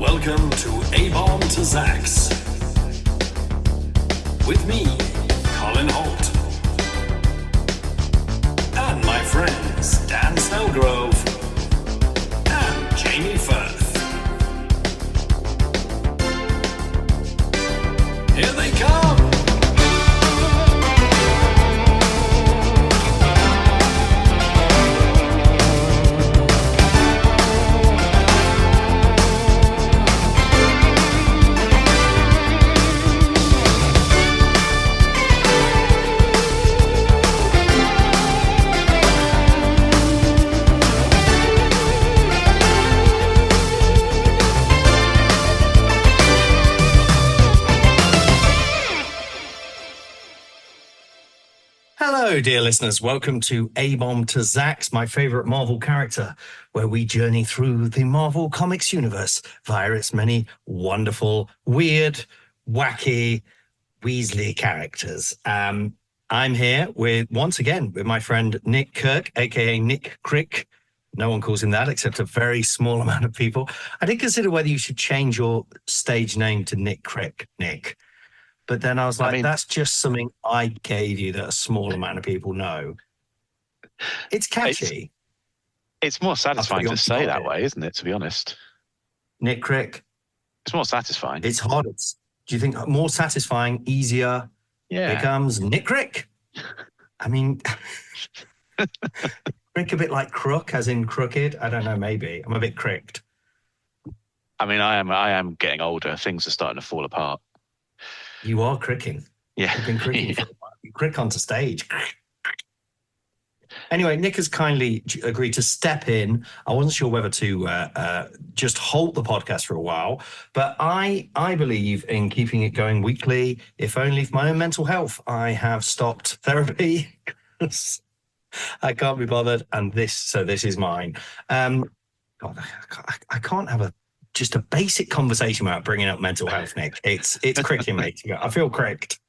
Welcome to A-Bomb to Zzzax. With me, Colin Holt. And my friends, Dan Snellgrove and Jamie Firth. Here they come! Hello, dear listeners. Welcome to A-Bomb to Zzzax, my favorite Marvel character, where we journey through the Marvel Comics universe via its many wonderful, weird, wacky Weasley characters. I'm here once again with my friend Nick Kirk, aka Nick Crick. No one calls him that except a very small amount of people. I did consider whether you should change your stage name to Nick Crick, Nick. But then I was like, that's just something I gave you that a small amount of people know. It's catchy. It's more satisfying to say that way, isn't it, to be honest? Nick Crick. It's more satisfying. It's hard. Do you think more satisfying, easier? Yeah. Here comes Nick Crick. I mean, Crick a bit like crook, as in crooked. I don't know, maybe. I'm a bit cricked. I mean, I am getting older. Things are starting to fall apart. You are cricking. Yeah. You've been cricking for a while. You crick onto stage. Anyway, Nick has kindly agreed to step in. I wasn't sure whether to just halt the podcast for a while, but I believe in keeping it going weekly, if only for my own mental health. I have stopped therapy. I can't be bothered, and this is mine. God, I can't have just a basic conversation about bringing up mental health, Nick. It's cricking me. I feel cricked.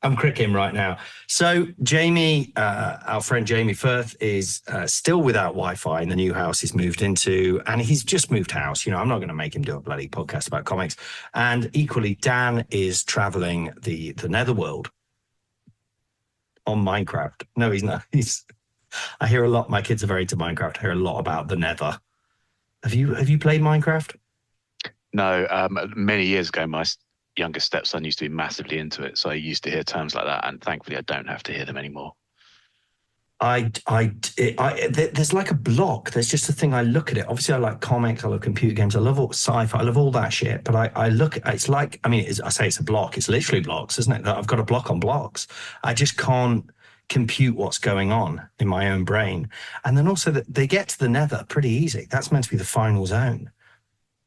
I'm cricking right now. So Jamie, our friend Jamie Firth, is still without Wi-Fi in the new house he's moved into, and he's just moved house. You know, I'm not going to make him do a bloody podcast about comics. And equally, Dan is traveling the netherworld on Minecraft. No, he's not. I hear a lot. My kids are very into Minecraft. I hear a lot about the nether. Have you played Minecraft? No, many years ago, my youngest stepson used to be massively into it, so I used to hear terms like that, and thankfully, I don't have to hear them anymore. There's like a block. There's just a thing. I look at it. Obviously, I like comics. I love computer games. I love all sci-fi. I love all that shit. But I look at it's like, I mean, I say it's a block. It's literally blocks, isn't it? I've got a block on blocks. I just can't compute what's going on in my own brain. And then also that they get to the nether pretty easy. That's meant to be the final zone,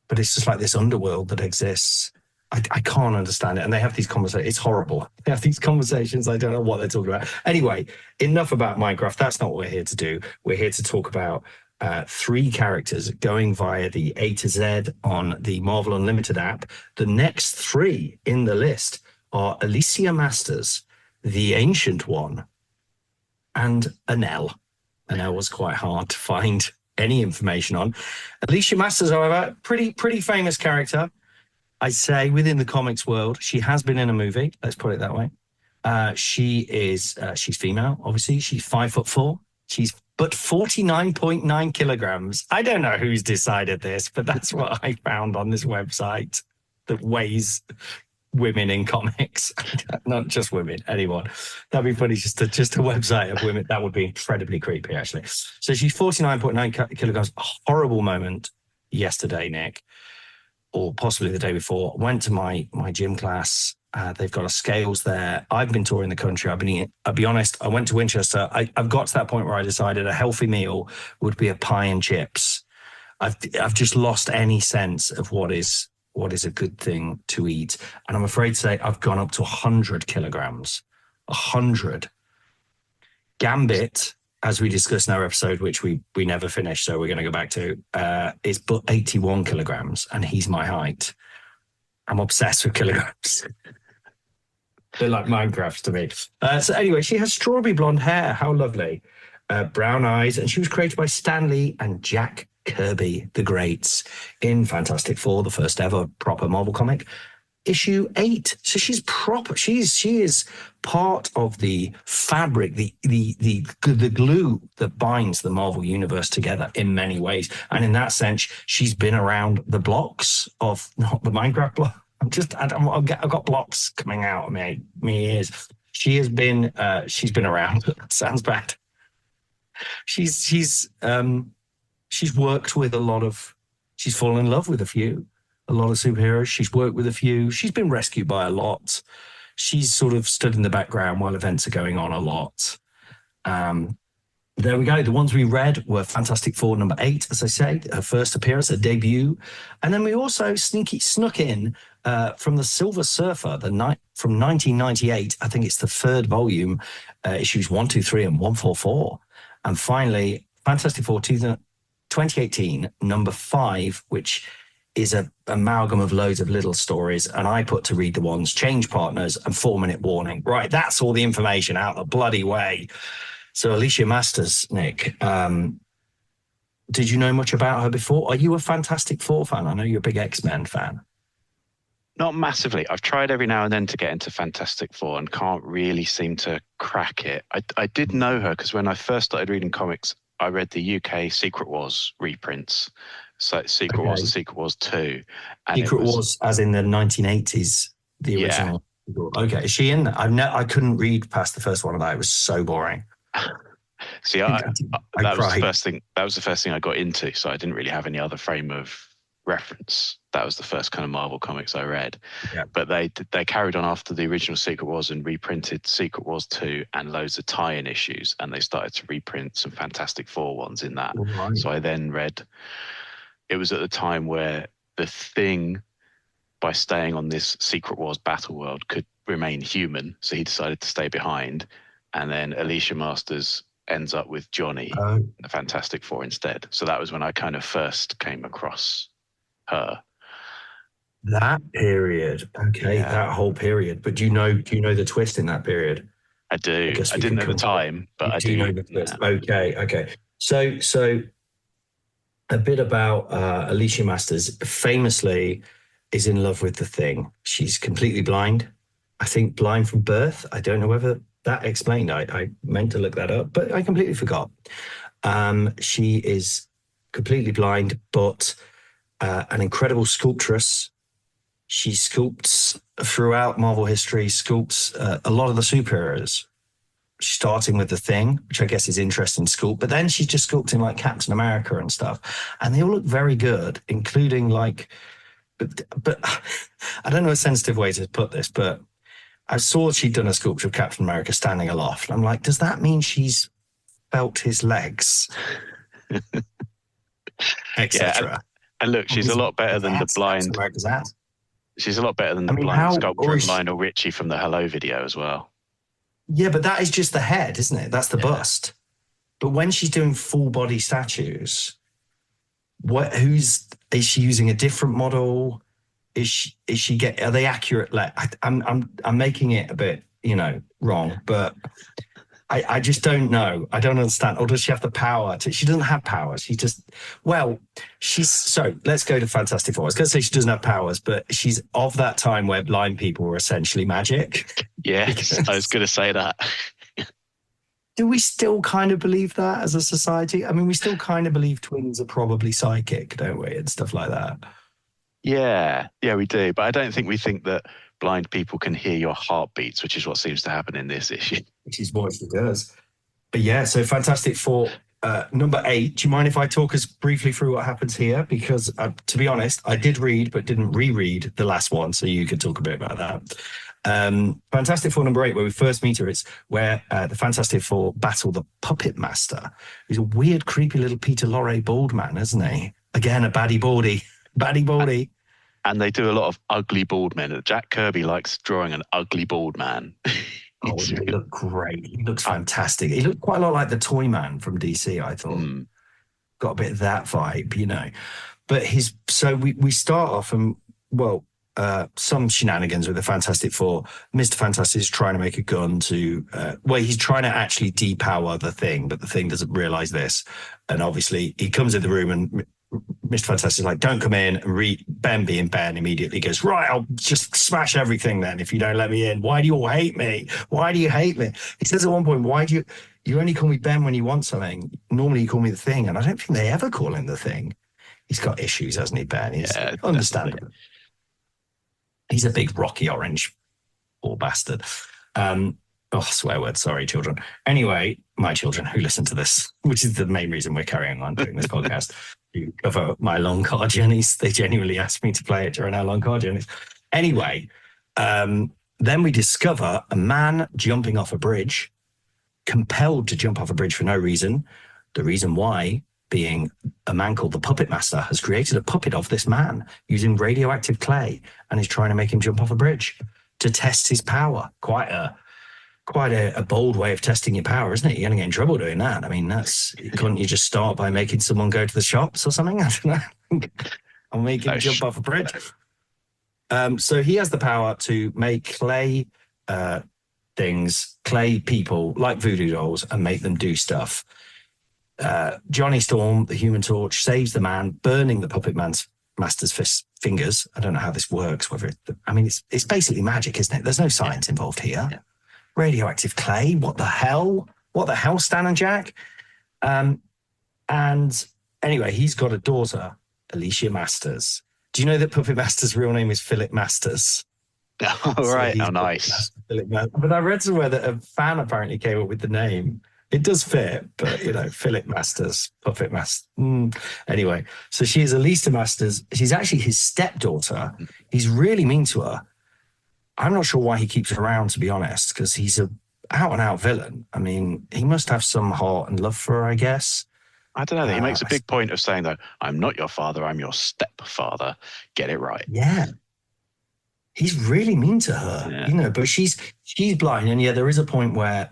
but it's just like this underworld that exists. I can't understand it. And they have these conversations. It's horrible. They have these conversations. I don't know what they're talking about. Anyway, enough about Minecraft. That's not what we're here to do. We're here to talk about three characters going via the A to Z on the Marvel Unlimited app. The next three in the list are Alicia Masters, the Ancient One, and Anelle. Anelle was quite hard to find any information on. Alicia Masters, however, pretty famous character. I'd say within the comics world, she has been in a movie. Let's put it that way. She's female, obviously. She's 5'4". She's but 49.9 kilograms. I don't know who's decided this, but that's what I found on this website that weighs women in comics. Not just women, anyone. That'd be funny, just a website of women. That would be incredibly creepy, actually. So she's 49.9 kilograms. A horrible moment yesterday, Nick, or possibly the day before. Went to my gym class. They've got a scales there. I've been touring the country. I'll be honest, I went to Winchester. I've got to that point where I decided a healthy meal would be a pie and chips. I've just lost any sense of what is a good thing to eat. And I'm afraid to say I've gone up to 100 kilograms. 100. Gambit, as we discussed in our episode, which we never finished, so we're going to go back to, is but 81 kilograms, and he's my height. I'm obsessed with kilograms. They're like Minecraft to me. So anyway, she has strawberry blonde hair. How lovely. Brown eyes, and she was created by Stan Lee and Jack Kirby the Greats in Fantastic Four, the first ever proper Marvel comic, issue 8. So she's proper. She is part of the fabric, the glue that binds the Marvel universe together in many ways. And in that sense, she's been around the blocks of not the Minecraft block. I've got blocks coming out of my ears. She's been around. Sounds bad. She's worked with a lot of. She's fallen in love with a lot of superheroes. She's worked with a few. She's been rescued by a lot. She's sort of stood in the background while events are going on a lot. There we go. The ones we read were Fantastic Four number 8, as I say, her first appearance, her debut. And then we also snuck in from the Silver Surfer, from 1998. I think it's the 3rd volume, issues 1, 2, 3, and 144. And finally, Fantastic Four 2018, number 5, which is an amalgam of loads of little stories. And I put to read the ones, change partners and 4-minute warning. Right, that's all the information out the bloody way. So Alicia Masters, Nick, did you know much about her before? Are you a Fantastic Four fan? I know you're a big X-Men fan. Not massively. I've tried every now and then to get into Fantastic Four and can't really seem to crack it. I did know her because when I first started reading comics, I read the UK Secret Wars reprints. So Secret Wars and Secret Wars 2. And Secret Wars as in the 1980s, the original. Yeah. Okay, is she in that? I couldn't read past the first one of that. It was so boring. See, that was the first thing. That was the first thing I got into. So I didn't really have any other frame of reference. That was the first kind of Marvel comics I read. Yeah. But they carried on after the original Secret Wars and reprinted Secret Wars 2 and loads of tie-in issues. And they started to reprint some Fantastic Four ones in that. Right. So I then read. It was at the time where the Thing, by staying on this Secret Wars battle world, could remain human. So he decided to stay behind. And then Alicia Masters ends up with Johnny, the Fantastic Four instead. So that was when I kind of first came across her. That period. Okay, yeah. That whole period. But do you know the twist in that period? I do. I didn't know the time, but I do know the twist. Yeah. Okay. So a bit about Alicia Masters. Famously is in love with the Thing. She's completely blind. I think blind from birth. I don't know whether that explained. I meant to look that up, but I completely forgot. She is completely blind, but an incredible sculptress. She sculpts throughout Marvel history, sculpts a lot of the superheroes, starting with the Thing, which I guess is interesting sculpt, but then she's just sculpting like Captain America and stuff. And they all look very good, including but I don't know a sensitive way to put this, but I saw she'd done a sculpture of Captain America standing aloft. I'm like, does that mean she's felt his legs? Etc. Yeah, and look, she's a lot better than the blind. She's a lot better than the blind sculptor of Lionel Richie from the Hello video as well. Yeah, but that is just the head, isn't it? That's the bust. But when she's doing full body statues, is she using a different model? Are they accurate? I'm making it a bit, wrong, but I just don't know. I don't understand. Or does she have the power she doesn't have powers. So let's go to Fantastic Four. I was going to say she doesn't have powers, but she's of that time where blind people were essentially magic. Yes, I was going to say that. Do we still kind of believe that as a society? I mean, we still kind of believe twins are probably psychic, don't we? And stuff like that. Yeah, we do. But I don't think we think that blind people can hear your heartbeats, which is what seems to happen in this issue. Which is what she does. But yeah, so Fantastic Four, number 8. Do you mind if I talk us briefly through what happens here? Because to be honest, I did read, but didn't reread the last one. So you could talk a bit about that. Fantastic Four number 8, where we first meet her, it's where the Fantastic Four battle the Puppet Master, who's a weird, creepy little Peter Lorre bald man, isn't he? Again, a baddie baldy. And they do a lot of ugly bald men. Jack Kirby likes drawing an ugly bald man. He looked great. He looks fantastic. He looked quite a lot like the Toy Man from DC, I thought. Got a bit of that vibe, But so we start off and, some shenanigans with the Fantastic Four. Mr. Fantastic is trying to make a gun to, he's trying to actually depower the thing, but the thing doesn't realize this. And obviously he comes in the room and Mr. Fantastic is like, don't come in. And Ben, being Ben, immediately goes, right, I'll just smash everything then if you don't let me in. Why do you all hate me? Why do you hate me? He says at one point, why do you only call me Ben when you want something? Normally you call me the Thing. And I don't think they ever call him the Thing. He's got issues, hasn't he, Ben? He's understandable. He's a big rocky orange poor bastard. Swear word. Sorry, children. Anyway, my children who listen to this, which is the main reason we're carrying on doing this podcast, to cover my long car journeys. They genuinely asked me to play it during our long car journeys. Anyway, then we discover a man jumping off a bridge, compelled to jump off a bridge for no reason. The reason why being a man called the Puppet Master has created a puppet of this man using radioactive clay and is trying to make him jump off a bridge to test his power. Quite a bold way of testing your power, isn't it? You're going to get in trouble doing that. I mean, couldn't you just start by making someone go to the shops or something? I don't know. Or make him jump off a bridge. So he has the power to make clay things, clay people like voodoo dolls and make them do stuff. Johnny Storm, the Human Torch, saves the man, burning the Puppet Master's fingers. I don't know how this works. It's basically magic, isn't it? There's no science involved here. Yeah. Radioactive clay. What the hell? What the hell, Stan and Jack? And anyway, he's got a daughter, Alicia Masters. Do you know that Puppet Master's real name is Philip Masters? Oh, right. How nice. But I read somewhere that a fan apparently came up with the name. It does fit, but, Philip Masters, Puppet Master. Anyway, so she is Alicia Masters. She's actually his stepdaughter. He's really mean to her. I'm not sure why he keeps her around, to be honest, because he's a out-and-out villain. I mean, he must have some heart and love for her, I guess. I don't know. He makes a big point of saying, though, I'm not your father, I'm your stepfather. Get it right. Yeah. He's really mean to her, but she's blind. And there is a point where,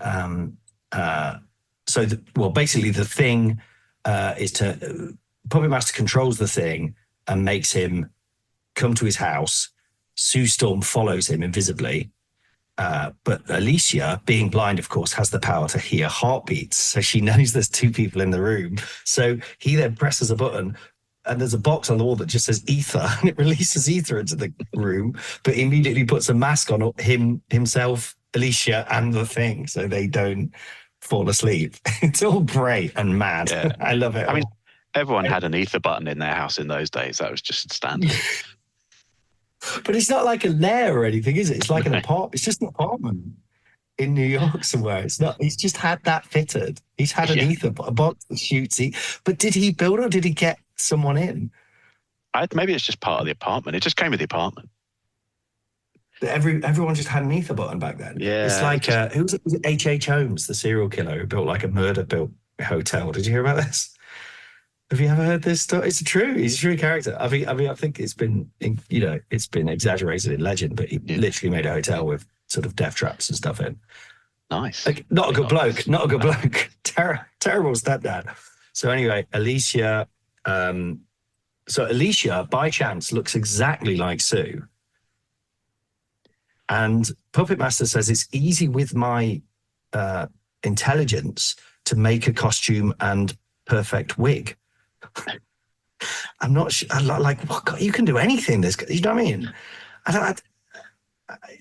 basically the Thing is to, Puppet Master controls the Thing and makes him come to his house. Sue Storm follows him invisibly. But Alicia, being blind, of course, has the power to hear heartbeats. So she knows there's two people in the room. So he then presses a button and there's a box on the wall that just says ether, and it releases ether into the room, but immediately puts a mask on himself, Alicia, and the Thing, so they don't fall asleep. It's all great and mad. Yeah. I love it. I mean, everyone had an ether button in their house in those days. That was just standard. But it's not like a lair or anything, is it? It's like an apartment. It's just an apartment in New York somewhere. It's not. He's just had that fitted. He's had an ether box that shoots. But did he build or did he get someone in? Maybe it's just part of the apartment. It just came with the apartment. Everyone just had an ether button back then. Yeah. It's like who was it? Was it H.H. Holmes, the serial killer who built like a murder-built hotel? Did you hear about this? Have you ever heard this story? It's true. He's a true character. I think it's been, it's been exaggerated in legend, but he literally made a hotel with sort of death traps and stuff in. Nice. Like, not a good bloke. Terrible stepdad. So anyway, Alicia. Alicia, by chance, looks exactly like Sue. And Puppet Master says it's easy with my intelligence to make a costume and perfect wig. I'm not sure. Like, what? God, you can do anything. You know what I mean?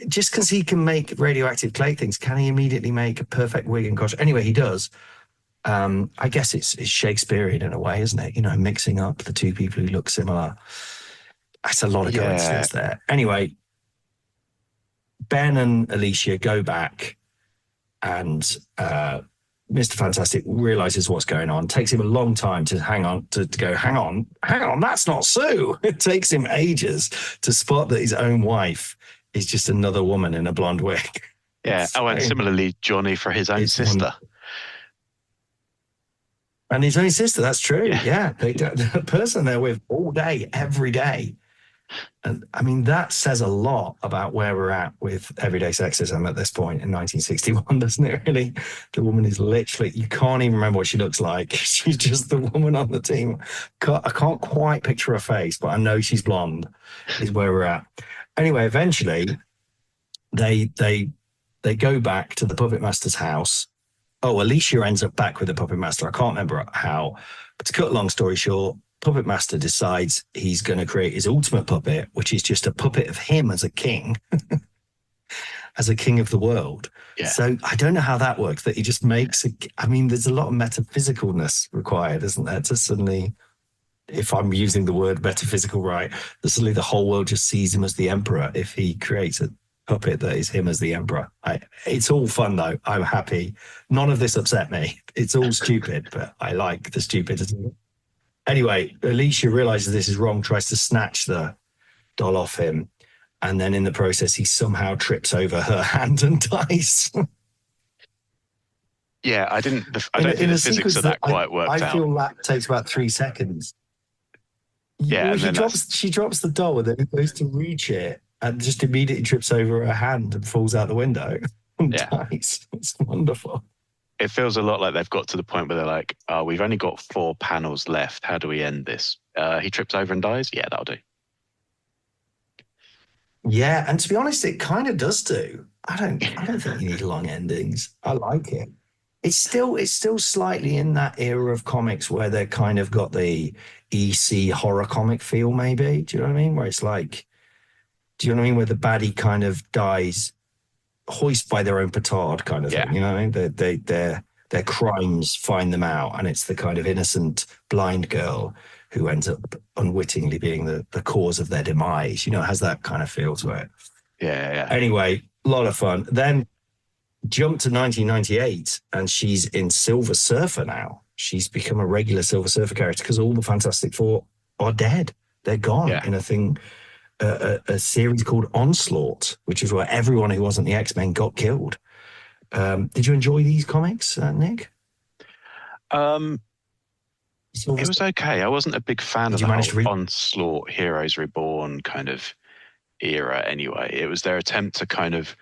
Just because he can make radioactive clay things, can he immediately make a perfect wig and costume? Anyway, he does. I guess it's Shakespearean in a way, isn't it? Mixing up the two people who look similar. That's a lot of coincidence there. Anyway, Ben and Alicia go back and Mr. Fantastic realizes what's going on. Takes him a long time to hang on, that's not Sue. It takes him ages to spot that his own wife is just another woman in a blonde wig. Yeah. And similarly, Johnny for his own sister. And his own sister, that's true. Yeah. The person they're with all day, every day. And I mean, that says a lot about where we're at with everyday sexism at this point in 1961, doesn't it, really? The woman is literally, you can't even remember what she looks like. She's just the woman on the team. I can't quite picture her face, but I know she's blonde, is where we're at. Anyway, eventually they go back to the puppet master's house. Oh, Alicia ends up back with the puppet master. I can't remember how, but to cut a long story short, puppet master decides he's going to create his ultimate puppet, which is just a puppet of him as a king, as a king of the world. Yeah. So I don't know how that works, that he just makes there's a lot of metaphysicalness required, isn't there? To suddenly, if I'm using the word metaphysical right, that suddenly the whole world just sees him as the emperor if he creates a puppet that is him as the emperor. It's all fun though. I'm happy. None of this upset me. It's all stupid, but I like the stupidity. Anyway, Alicia realizes this is wrong, tries to snatch the doll off him, and then in the process, he somehow trips over her hand and dies. Yeah, I don't think the physics of that quite worked out. I feel that takes about 3 seconds. Yeah, she drops the doll and then goes to reach it and just immediately trips over her hand and falls out the window and dies. It's wonderful. It feels a lot like they've got to the point where they're like, oh, we've only got 4 panels left. How do we end this? He trips over and dies? Yeah, that'll do. Yeah, and to be honest, it kind of does do. I don't think you need long endings. I like it. It's still slightly in that era of comics where they kind of got the EC horror comic feel, maybe. Do you know what I mean? Where it's like, do you know what I mean? Where the baddie kind of dies hoist by their own petard kind of thing. You know what I mean? Their crimes find them out, and it's the kind of innocent blind girl who ends up unwittingly being the cause of their demise. You know, it has that kind of feel to it. Yeah. Anyway, a lot of fun. Then jump to 1998, and she's in Silver Surfer now. She's become a regular Silver Surfer character because all the Fantastic Four are dead. They're gone in a series called Onslaught, which is where everyone who wasn't the X-Men got killed. Did you enjoy these comics, Nick? It was okay. I wasn't a big fan of the whole Onslaught, Heroes Reborn kind of era anyway. It was their attempt to kind of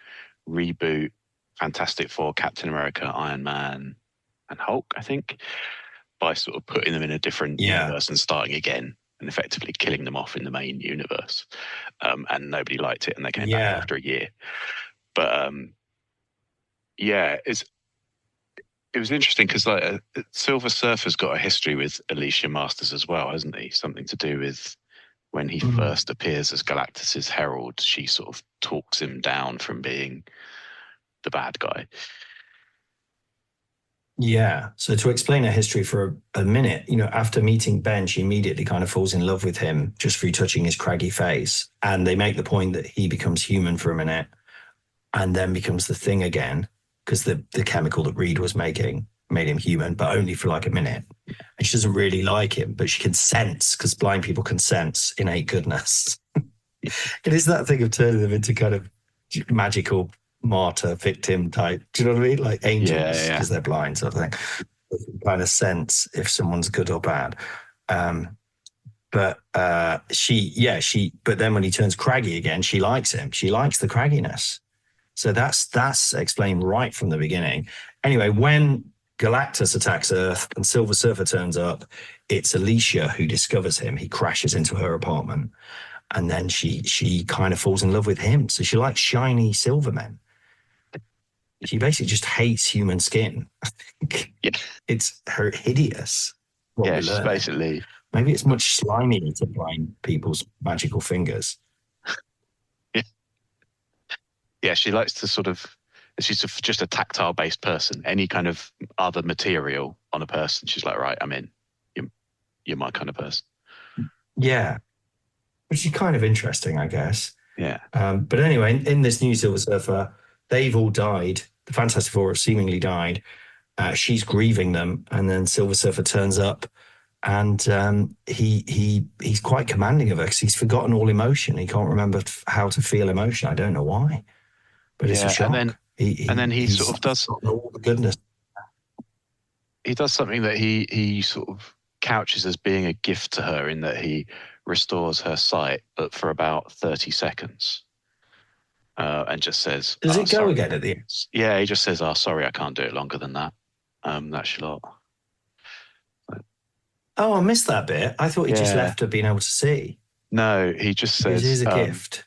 reboot Fantastic Four, Captain America, Iron Man, and Hulk, I think, by sort of putting them in a different universe and starting again and effectively killing them off in the main universe. And nobody liked it, and they came back after a year. But it was interesting because like Silver Surfer's got a history with Alicia Masters as well, hasn't he? Something to do with when he first appears as Galactus's herald, she sort of talks him down from being the bad guy. Yeah. So to explain her history for a minute, you know, after meeting Ben, she immediately kind of falls in love with him just through touching his craggy face. And they make the point that he becomes human for a minute and then becomes the Thing again, because the chemical that Reed was making made him human, but only for like a minute. And she doesn't really like him, but she can sense, because blind people can sense innate goodness. It is that thing of turning them into kind of magical martyr victim type. Do you know what I mean? Like angels, because they're blind, sort of thing. They can kind of sense if someone's good or bad. But then when he turns craggy again, she likes him. She likes the cragginess. So that's explained right from the beginning. Anyway, when Galactus attacks Earth and Silver Surfer turns up, it's Alicia who discovers him. He crashes into her apartment, and then she kind of falls in love with him. So she likes shiny silver men. She basically just hates human skin. I think it's her hideous. She's basically. Maybe it's much slimier to blind people's magical fingers. Yeah, she likes to sort of, she's just a tactile based person. Any kind of other material on a person, she's like, right, I'm in. You're my kind of person. Yeah. Which is kind of interesting, I guess. Yeah. But anyway, in this new Silver Surfer, they've all died. The Fantastic Four have seemingly died. She's grieving them. And then Silver Surfer turns up and he's quite commanding of her because he's forgotten all emotion. He can't remember how to feel emotion. I don't know why. But it's a shock. And then he sort of does all the goodness. He does something that he sort of couches as being a gift to her, in that he restores her sight, but for about 30 seconds, and just says, "Does it go again at the end?" Yeah, he just says, "Oh, sorry, I can't do it longer than that." That's your lot. Oh, I missed that bit. I thought he just left her being able to see. No, he just says, "Here's a gift."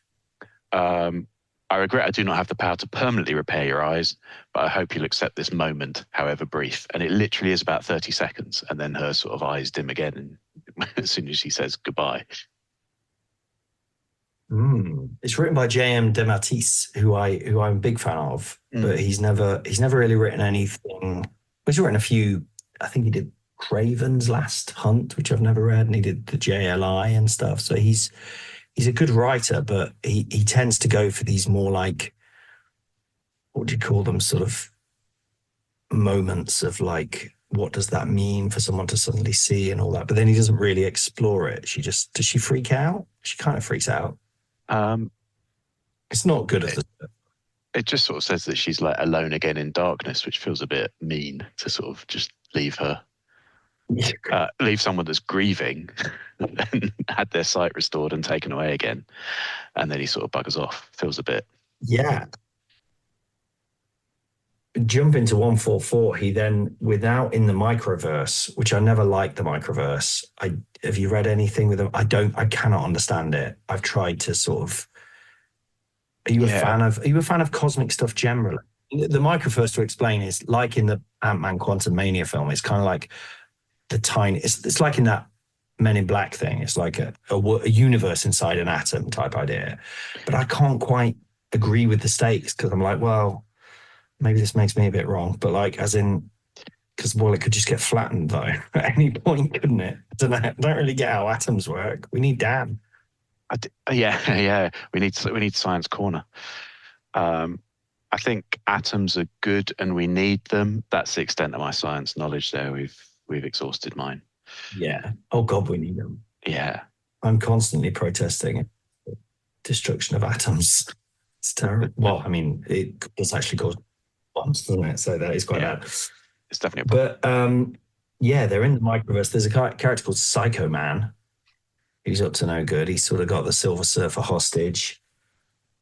I regret I do not have the power to permanently repair your eyes, but I hope you'll accept this moment, however brief. And it literally is about 30 seconds, and then her sort of eyes dim again as soon as she says goodbye. It's written by J.M. DeMatteis, who I'm a big fan of, but he's never really written anything. He's written a few. I think he did Craven's Last Hunt, which I've never read, and he did the JLI and stuff. So he's a good writer, but he tends to go for these more like, what do you call them, sort of moments of like, what does that mean for someone to suddenly see and all that? But then he doesn't really explore it. Does she freak out? She kind of freaks out. It's not good. It just sort of says that she's like alone again in darkness, which feels a bit mean to sort of just leave her. Leave someone that's grieving and had their sight restored and taken away again, and then he sort of buggers off. Feels a bit. Yeah. Jump into 144. He then, without in the microverse, which I never liked the microverse. Have you read anything with him? I cannot understand it. I've tried to sort of. Are you a fan of cosmic stuff generally? The microverse, to explain, is like in the Ant-Man Quantum Mania film. It's kind of like it's like in that Men in Black thing. It's like a universe inside an atom type idea. But I can't quite agree with the stakes because I'm like, well, maybe this makes me a bit wrong. But like, as in, because it could just get flattened though at any point, couldn't it? I don't really get how atoms work. We need Dan. Yeah. We need Science Corner. I think atoms are good and we need them. That's the extent of my science knowledge there. We've exhausted mine. Yeah. Oh God, we need them. Yeah. I'm constantly protesting destruction of atoms. It's terrible. Well, I mean, it does actually cause bombs, doesn't it? So that is quite bad. It's definitely a problem. But they're in the microverse. There's a character called Psycho Man. He's up to no good. He's sort of got the Silver Surfer hostage.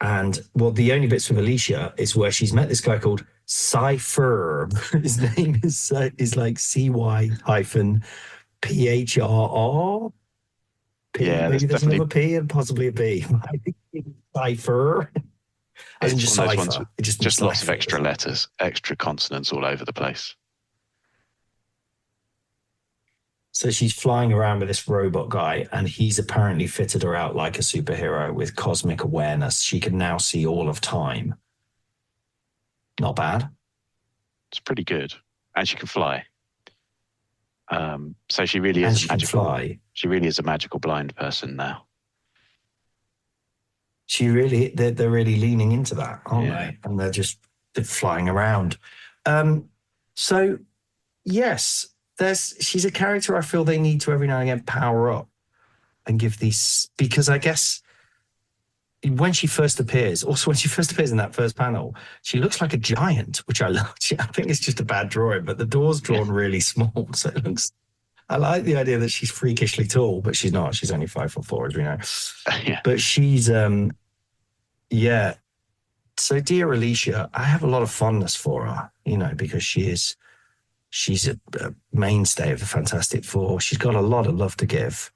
And the only bits with Alicia is where she's met this guy called Cypher. His name is like CY-PHRR. Maybe there's another P and possibly a B. I think it's Cypher. It's just cipher. Just lots of extra letters, extra consonants all over the place. So she's flying around with this robot guy, and he's apparently fitted her out like a superhero with cosmic awareness. She can now see all of time. Not bad. It's pretty good. And she can fly. So she really is a magical. She really is a magical blind person now. They're really leaning into that, aren't they? And they're flying around. So yes, she's a character I feel they need to every now and again power up and give these, because I guess when she first appears in that first panel, she looks like a giant, which I love. I think it's just a bad drawing, but the door's drawn really small, so it looks. I like the idea that she's freakishly tall, but she's not. She's only 5'4", as we know. But she's, So dear Alicia, I have a lot of fondness for her, because she's a mainstay of the Fantastic Four. She's got a lot of love to give.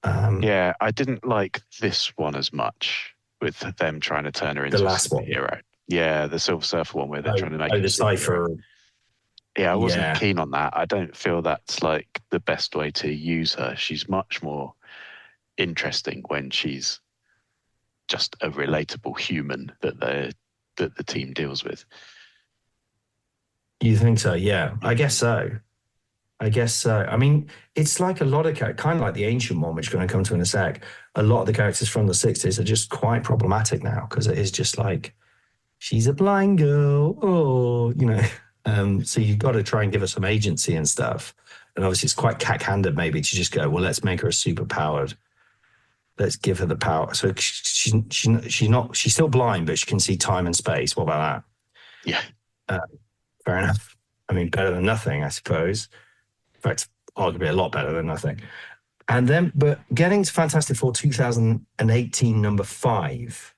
I didn't like this one as much with them trying to turn her into a superhero. Yeah, the Silver Surfer one where they're trying to make the Cypher. Yeah, I wasn't keen on that. I don't feel that's like the best way to use her. She's much more interesting when she's just a relatable human that the team deals with. You think so? Yeah, I guess so. I mean, it's like a lot of characters, kind of like the Ancient One, which we're going to come to in a sec. A lot of the characters from the 60s are just quite problematic now because it is just like, she's a blind girl. So you've got to try and give her some agency and stuff. And obviously it's quite cack-handed maybe to just go, well, let's make her a super-powered. Let's give her the power. So she's still blind, but she can see time and space. What about that? Yeah. Fair enough. I mean, better than nothing, I suppose. In fact, arguably a lot better than nothing. And then, but getting to Fantastic Four 2018, number 5.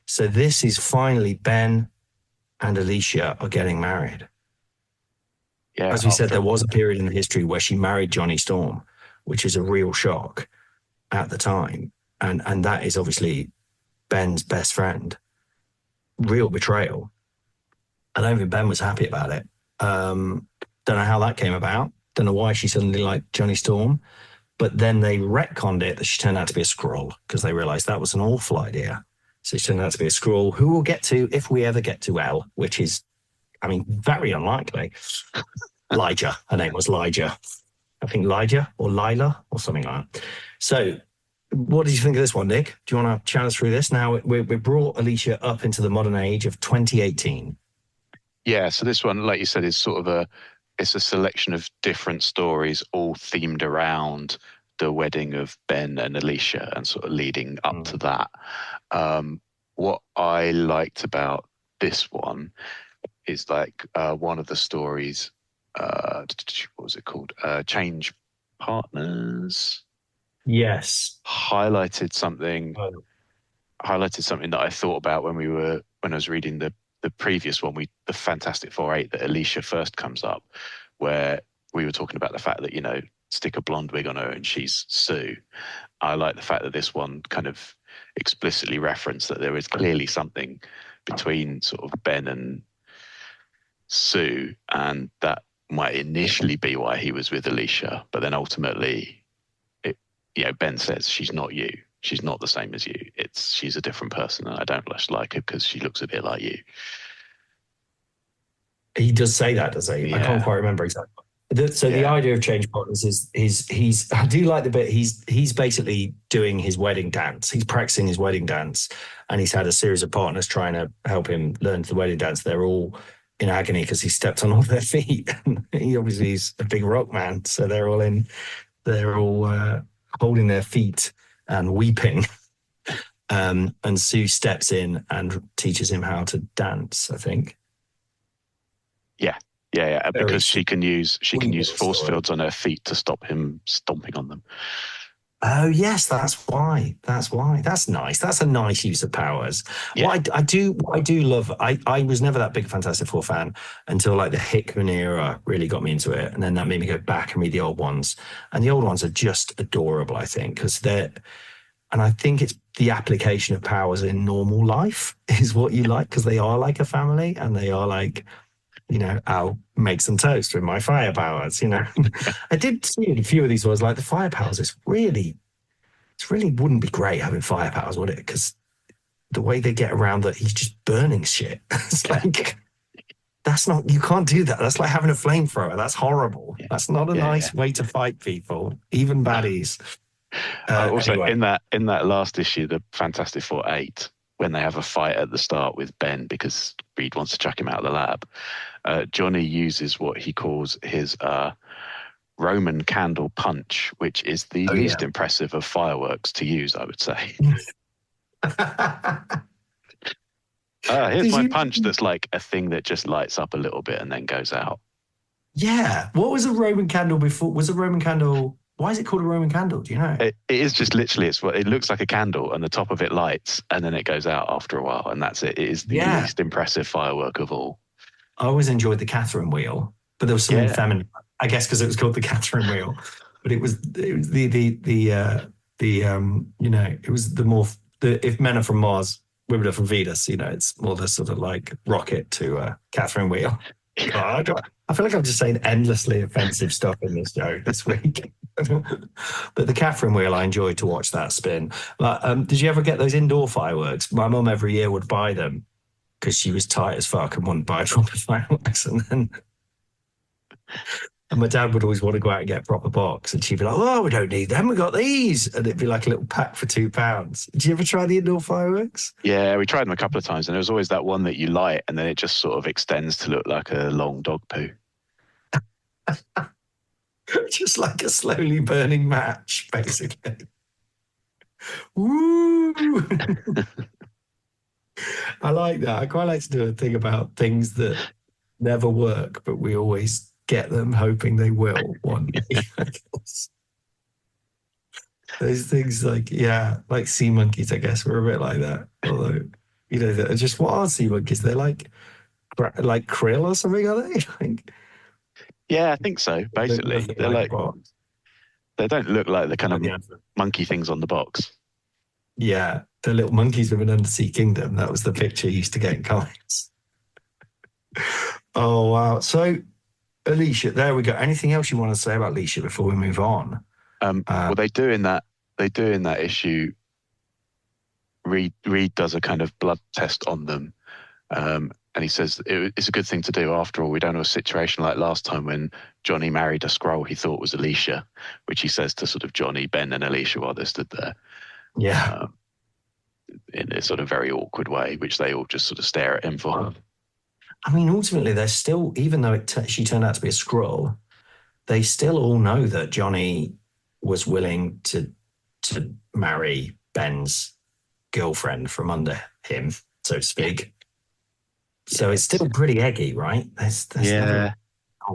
So this is finally Ben and Alicia are getting married. Yeah. As we said, there was a period in history where she married Johnny Storm, which is a real shock at the time. And that is obviously Ben's best friend. Real betrayal. I don't think Ben was happy about it. Don't know how that came about. Don't know why she suddenly liked Johnny Storm. But then they retconned it that she turned out to be a Skrull because they realized that was an awful idea. So she turned out to be a Skrull who we'll get to if we ever get to Elle, which is, I mean, very unlikely. Lyja. Her name was Lyja. I think Lyja or Lila or something like that. So what did you think of this one, Nick? Do you want to chat us through this? Now, we brought Alicia up into the modern age of 2018. Yeah, so this one, like you said, is sort of it's a selection of different stories all themed around the wedding of Ben and Alicia and sort of leading up to that. What I liked about this one is like one of the stories, what was it called? Change Partners. Yes. Highlighted something that I thought about when I was reading the previous one, the Fantastic Four 8 that Alicia first comes up, where we were talking about the fact that, you know, stick a blonde wig on her and she's Sue. I like the fact that this one kind of explicitly referenced that there is clearly something between sort of Ben and Sue, and that might initially be why he was with Alicia, but then ultimately, Ben says, she's not you. She's not the same as you. She's a different person, and I don't like her because she looks a bit like you. He does say that, does he? Yeah. I can't quite remember exactly. The idea of change partners is he's I do like the bit he's basically doing his wedding dance. He's practicing his wedding dance, and he's had a series of partners trying to help him learn the wedding dance. They're all in agony because he stepped on all their feet. And he obviously is a big rock man, so they're all holding their feet and weeping. And Sue steps in and teaches him how to dance, I think. Yeah, because she can use force fields on her feet to stop him stomping on them. Oh yes, that's why. That's nice. That's a nice use of powers. Yeah. What I do love. I was never that big a Fantastic Four fan until like the Hickman era really got me into it, and then that made me go back and read the old ones. And the old ones are just adorable, I think, because and I think it's the application of powers in normal life is what you like, because they are like a family, and they are like, you know, I'll make some toast with my fire powers, you know. I did see a few of these ones, like the fire powers, it really wouldn't be great having fire powers, would it? Because the way they get around that, he's just burning shit. It's like, you can't do that. That's like having a flamethrower. That's horrible. Yeah. That's not a nice way to fight people, even baddies. Also, anyway. in that last issue, the Fantastic Four 8, when they have a fight at the start with Ben because Reed wants to chuck him out of the lab, Johnny uses what he calls his Roman candle punch, which is the least impressive of fireworks to use, I would say. Here's my punch that's like a thing that just lights up a little bit and then goes out. Yeah. What was a Roman candle before? Was a Roman candle... Why is it called a Roman candle? Do you know? It is just literally, it looks like a candle and the top of it lights and then it goes out after a while, and that's it. It is the least impressive firework of all. I always enjoyed the Catherine wheel, but there was something feminine, I guess, because it was called the Catherine wheel. But it was the you know, it was if men are from Mars, women are from Venus, you know, it's more the sort of like rocket to Catherine wheel. I feel like I'm just saying endlessly offensive stuff in this show this week. But the Catherine wheel, I enjoyed to watch that spin. But did you ever get those indoor fireworks? My mum every year would buy them because she was tight as fuck and wouldn't buy proper fireworks. And my dad would always want to go out and get a proper box, and she'd be like, "Oh, we don't need them. We got these," and it'd be like a little pack for £2. Did you ever try the indoor fireworks? Yeah, we tried them a couple of times, and there was always that one that you light, and then it just sort of extends to look like a long dog poo. Just like a slowly burning match, basically. Woo! I like that. I quite like to do a thing about things that never work, but we always get them hoping they will one day. Those things like sea monkeys, I guess, were a bit like that. Although, you know, they're just, what are sea monkeys? They're like krill or something, are they? Yeah, I think so. Basically, they're like, they don't look like the kind of monkey things on the box. Yeah, the little monkeys with an undersea kingdom. That was the picture you used to get in comics. Oh, wow. So, Alicia, there we go. Anything else you want to say about Alicia before we move on? Well, they do in that issue. Reed does a kind of blood test on them, and he says it's a good thing to do. After all, we don't have a situation like last time when Johnny married a Skrull he thought was Alicia, which he says to sort of Johnny, Ben, and Alicia while they stood there. Yeah. In a sort of very awkward way, which they all just sort of stare at him for. I mean, ultimately, they're still, even though she turned out to be a Skrull, they still all know that Johnny was willing to marry Ben's girlfriend from under him, so to speak. So it's still pretty eggy, right? There's yeah. I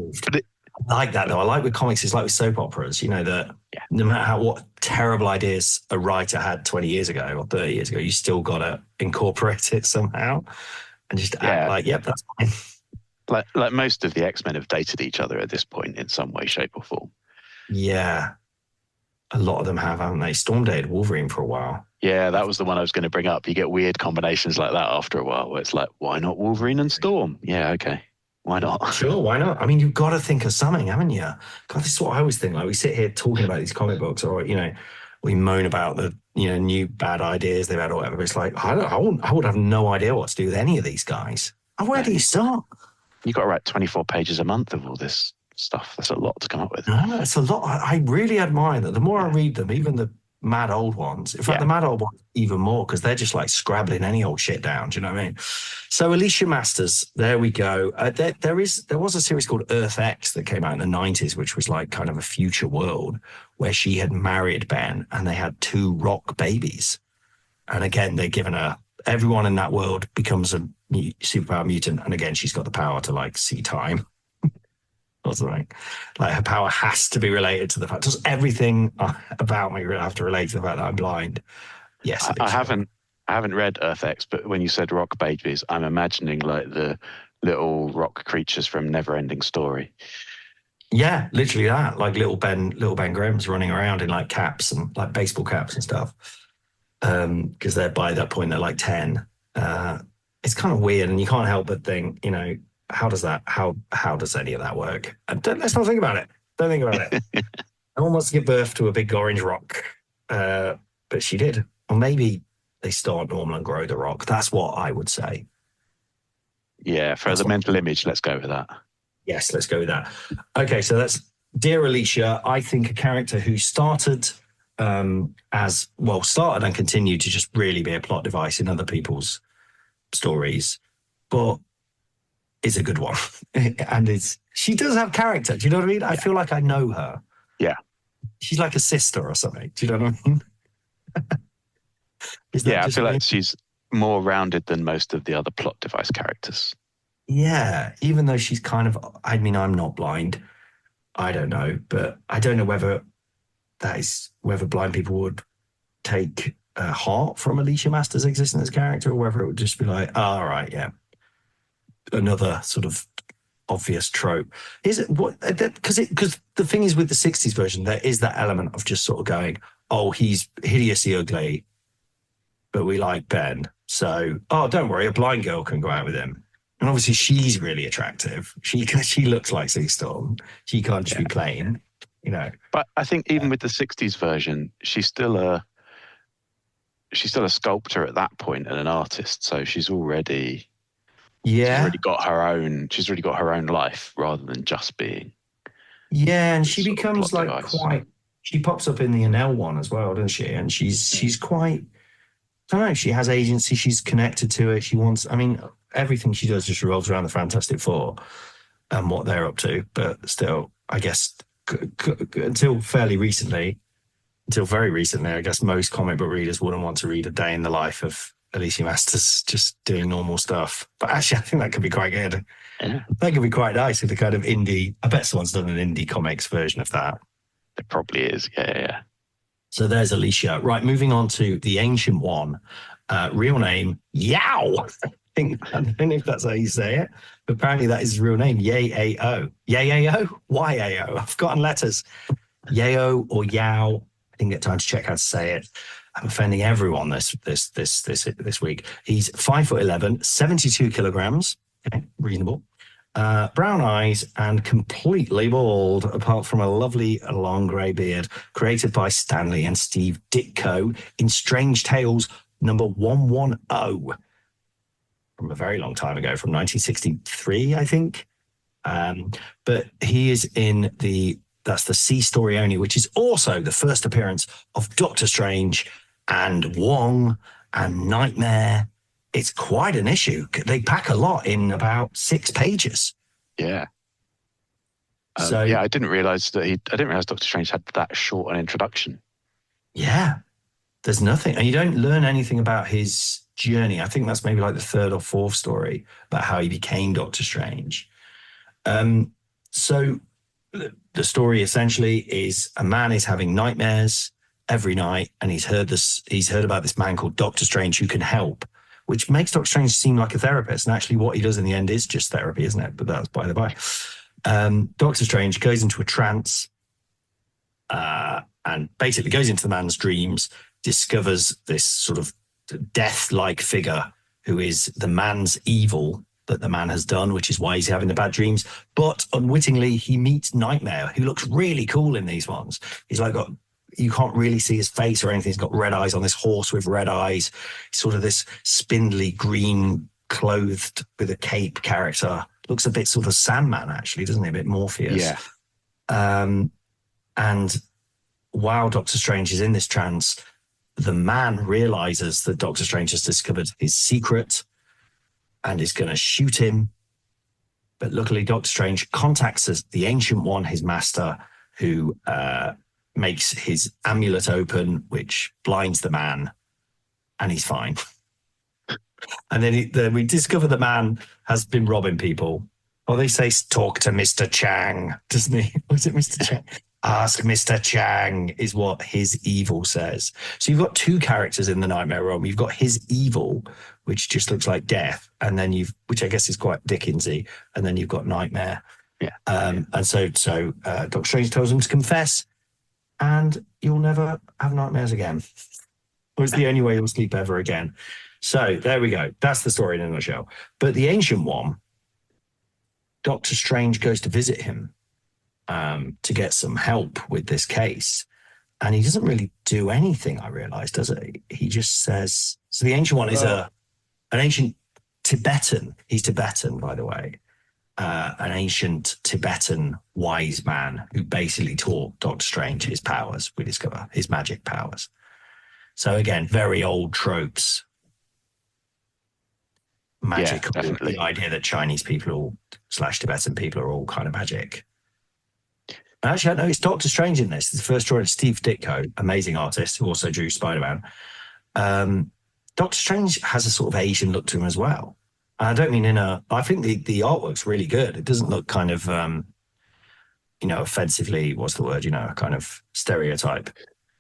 like that though. I like with comics, it's like with soap operas, you know, that no matter what terrible ideas a writer had 20 years ago or 30 years ago, you still got to incorporate it somehow and just act like, yep, that's fine. Like most of the X-Men have dated each other at this point in some way, shape or form. Yeah. A lot of them have, haven't they? Storm dated Wolverine for a while. Yeah, that was the one I was going to bring up. You get weird combinations like that after a while where it's like, why not Wolverine and Storm? Yeah, okay. Why not? Sure, why not? I mean, you've got to think of something, haven't you? God, this is what I always think. Like, we sit here talking about these comic books, or, you know, we moan about the, you know, new bad ideas they've had or whatever. But it's like, I would have no idea what to do with any of these guys. And where do you start? You've got to write 24 pages a month of all this stuff. That's a lot to come up with. No, it's a lot. I really admire that. The more I read them, even the mad old ones, in fact, the mad old ones even more, because they're just like scrabbling any old shit down. Do you know what I mean? So Alicia Masters, there we go. There was a series called Earth X that came out in the 90s, which was like kind of a future world where she had married Ben and they had 2 rock babies. And again, they're given her, everyone in that world becomes a superpower mutant. And again, she's got the power to like see time. Or something. Like her power has to be related to the fact. Does everything about me have to relate to the fact that I'm blind? Yes. I haven't read Earth X, but when you said rock babies, I'm imagining like the little rock creatures from Neverending Story. Yeah, literally that. Like little Ben Grimm's running around in like caps and like baseball caps and stuff. Because they're by that point they're like 10. It's kind of weird, and you can't help but think, you know, how does any of that work? Let's not think about it. Don't think about it. No one wants to give birth to a big orange rock, but she did. Or maybe they start normal and grow the rock. That's what I would say. Yeah, for the mental image, let's go with that. Yes, let's go with that. Okay, so that's Dear Alicia. I think a character who started and continued to just really be a plot device in other people's stories, but is a good one. And she does have character. Do you know what I mean? I feel like I know her. Yeah. She's like a sister or something. Do you know what I mean? I feel like she's more rounded than most of the other plot device characters. Yeah, even though she's kind of, I mean, I'm not blind. I don't know, but I don't know whether blind people would take heart from Alicia Masters' existence as a character, or whether it would just be like, all right, yeah. Another sort of obvious trope. Is it what? Because the thing is with the 60s version, there is that element of just sort of going, oh, he's hideously ugly, but we like Ben. So, oh, don't worry, a blind girl can go out with him. And obviously she's really attractive. She looks like Sea Storm. She can't just be plain, you know. But I think even with the 60s version, she's still a sculptor at that point and an artist. So she's already... Yeah, she's already got her own life rather than just being. Yeah, and she becomes like quite. She pops up in the Anelle one as well, doesn't she? And she's quite. I don't know. She has agency. She's connected to it. She wants. I mean, everything she does just revolves around the Fantastic Four and what they're up to. But still, I guess until very recently, I guess most comic book readers wouldn't want to read a day in the life of Alicia Masters just doing normal stuff. But actually, I think that could be quite good. Yeah. That could be quite nice with the kind of indie. I bet someone's done an indie comics version of that. It probably is. Yeah. So there's Alicia. Right, moving on to the ancient one. Real name, Yao. I don't know if that's how you say it, but apparently that is his real name, Yao. Yao? Yao? I've forgotten letters. Yao or Yao. I didn't get time to check how to say it. I'm offending everyone this week. He's 5'11", 72 kilograms. Okay, reasonable. Brown eyes and completely bald, apart from a lovely long grey beard, created by Stanley and Steve Ditko in Strange Tales number 110 from a very long time ago, from 1963, I think. But he is in that's the C story only, which is also the first appearance of Doctor Strange and Wong and Nightmare. It's quite an issue. They pack a lot in about 6 pages. Yeah. I didn't realize Doctor Strange had that short an introduction. Yeah. There's nothing, and you don't learn anything about his journey. I think that's maybe like the 3rd or 4th story about how he became Doctor Strange. So the story essentially is a man is having nightmares every night, and he's heard about this man called Doctor Strange who can help, which makes Doctor Strange seem like a therapist. And actually what he does in the end is just therapy, isn't it? But that's by the by. Doctor Strange goes into a trance and basically goes into the man's dreams, discovers this sort of death-like figure who is the man's evil that the man has done, which is why he's having the bad dreams. But unwittingly, he meets Nightmare, who looks really cool in these ones. He's like you can't really see his face or anything. He's got red eyes on this horse with red eyes. He's sort of this spindly green clothed with a cape character. Looks a bit sort of Sandman, actually, doesn't he? A bit Morpheus. Yeah. And while Doctor Strange is in this trance, the man realizes that Doctor Strange has discovered his secret and is going to shoot him. But luckily, Doctor Strange contacts the Ancient One, his master, who makes his amulet open, which blinds the man, and he's fine. And then we discover the man has been robbing people. Well, they say, talk to Mr. Chang, doesn't he? Was it Mr. Chang? Ask Mr. Chang is what his evil says. So you've got 2 characters in the Nightmare realm. You've got his evil, which just looks like death, and then which I guess is quite Dickensy, and then you've got Nightmare. Yeah. And so Doctor Strange tells him to confess, and you'll never have nightmares again. Or it's the only way you'll sleep ever again. So there we go. That's the story in a nutshell. But the Ancient One, Doctor Strange goes to visit him to get some help with this case. And he doesn't really do anything, I realize, does he? He just says... So the Ancient One is an ancient Tibetan. He's Tibetan, by the way. An ancient Tibetan wise man who basically taught Doctor Strange his powers, we discover, his magic powers. So again, very old tropes. Magic, yeah, definitely. The idea that Chinese people / Tibetan people are all kind of magic. Actually, I know it's Doctor Strange in this. It's the first drawing of Steve Ditko, amazing artist who also drew Spider-Man. Doctor Strange has a sort of Asian look to him as well. I don't mean I think the artwork's really good. It doesn't look kind of, offensively, what's the word, a kind of stereotype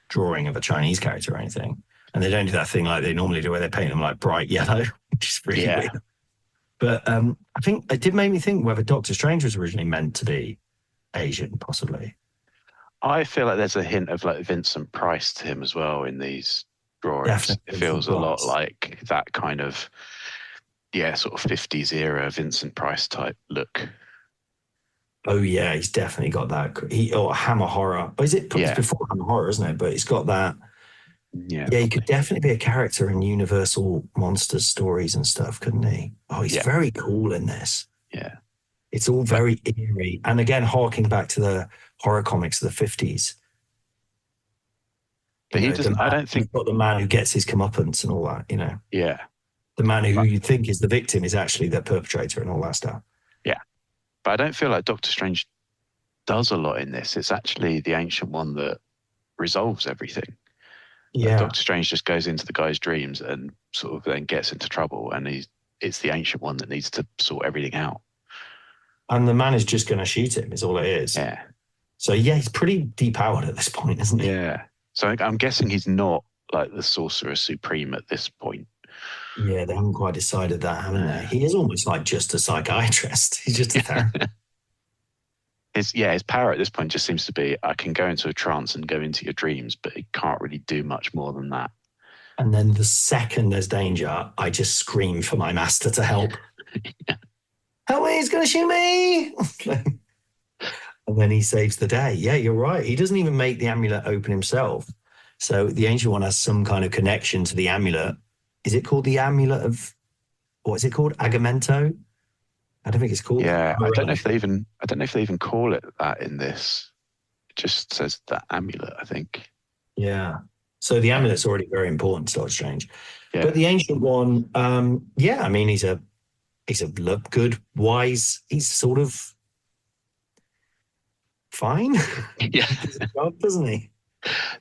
drawing of a Chinese character or anything. And they don't do that thing like they normally do where they paint them like bright yellow, which is really weird. But I think it did make me think whether Doctor Strange was originally meant to be Asian, possibly. I feel like there's a hint of like Vincent Price to him as well in these drawings. Definitely. It feels a lot like that kind of, sort of 50s era Vincent Price type look. Oh yeah, he's definitely got that. Or Hammer Horror. Is it before Hammer Horror, isn't it? But it's got that. Yeah, he could definitely be a character in Universal Monsters stories and stuff, couldn't he? Oh, he's very cool in this. Yeah. It's all very eerie. And again, harking back to the horror comics of the 50s. But he doesn't, I don't think... You've got the man who gets his comeuppance and all that, Yeah. The man who you think is the victim is actually the perpetrator and all that stuff. Yeah. But I don't feel like Doctor Strange does a lot in this. It's actually the Ancient One that resolves everything. Yeah. Doctor Strange just goes into the guy's dreams and sort of then gets into trouble, and it's the Ancient One that needs to sort everything out. And the man is just going to shoot him, is all it is. Yeah. So, he's pretty depowered at this point, isn't he? Yeah. So I'm guessing he's not like the Sorcerer Supreme at this point. Yeah, they haven't quite decided that, haven't they? He is almost like just a psychiatrist. He's just a therapist. His power at this point just seems to be, I can go into a trance and go into your dreams, but it can't really do much more than that. And then the second there's danger, I just scream for my master to help. Help me, he's going to shoot me. And then he saves the day. Yeah, you're right. He doesn't even make the amulet open himself. So the Ancient One has some kind of connection to the amulet. Is it called the Amulet of, what is it called? Agamento? I don't think it's called. Yeah, I don't know if they even call it that in this. It just says the amulet, I think. Yeah. So the amulet's already very important to Doctor Strange. Yeah. But the Ancient One, yeah, I mean, he's a good, wise, he's sort of fine. Yeah. Doesn't he?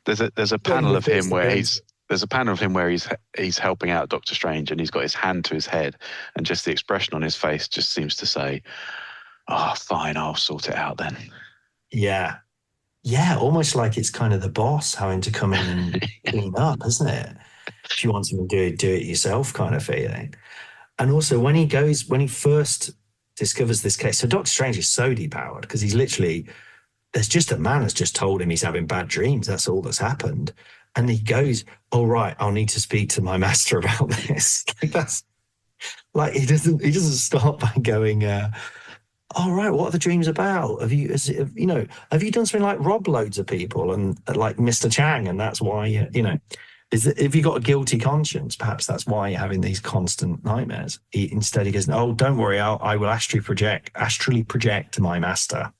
There's a panel of him where he's helping out Doctor Strange, and he's got his hand to his head, and just the expression on his face just seems to say, "Oh, fine, I'll sort it out then." Yeah, almost like it's kind of the boss having to come in and clean up, isn't it? If you want to do it yourself kind of feeling. And also when he first discovers this case, so Doctor Strange is so depowered because he's literally, there's just a man has just told him he's having bad dreams. That's all that's happened. And he goes, "Oh, right, I'll need to speak to my master about this." Like that's like he doesn't start by going, "All right, what are the dreams about? Have you done something like rob loads of people and like Mr. Chang, and that's why if you got a guilty conscience, perhaps that's why you're having these constant nightmares." Instead, he goes, "Oh, don't worry, I will astrally project to my master."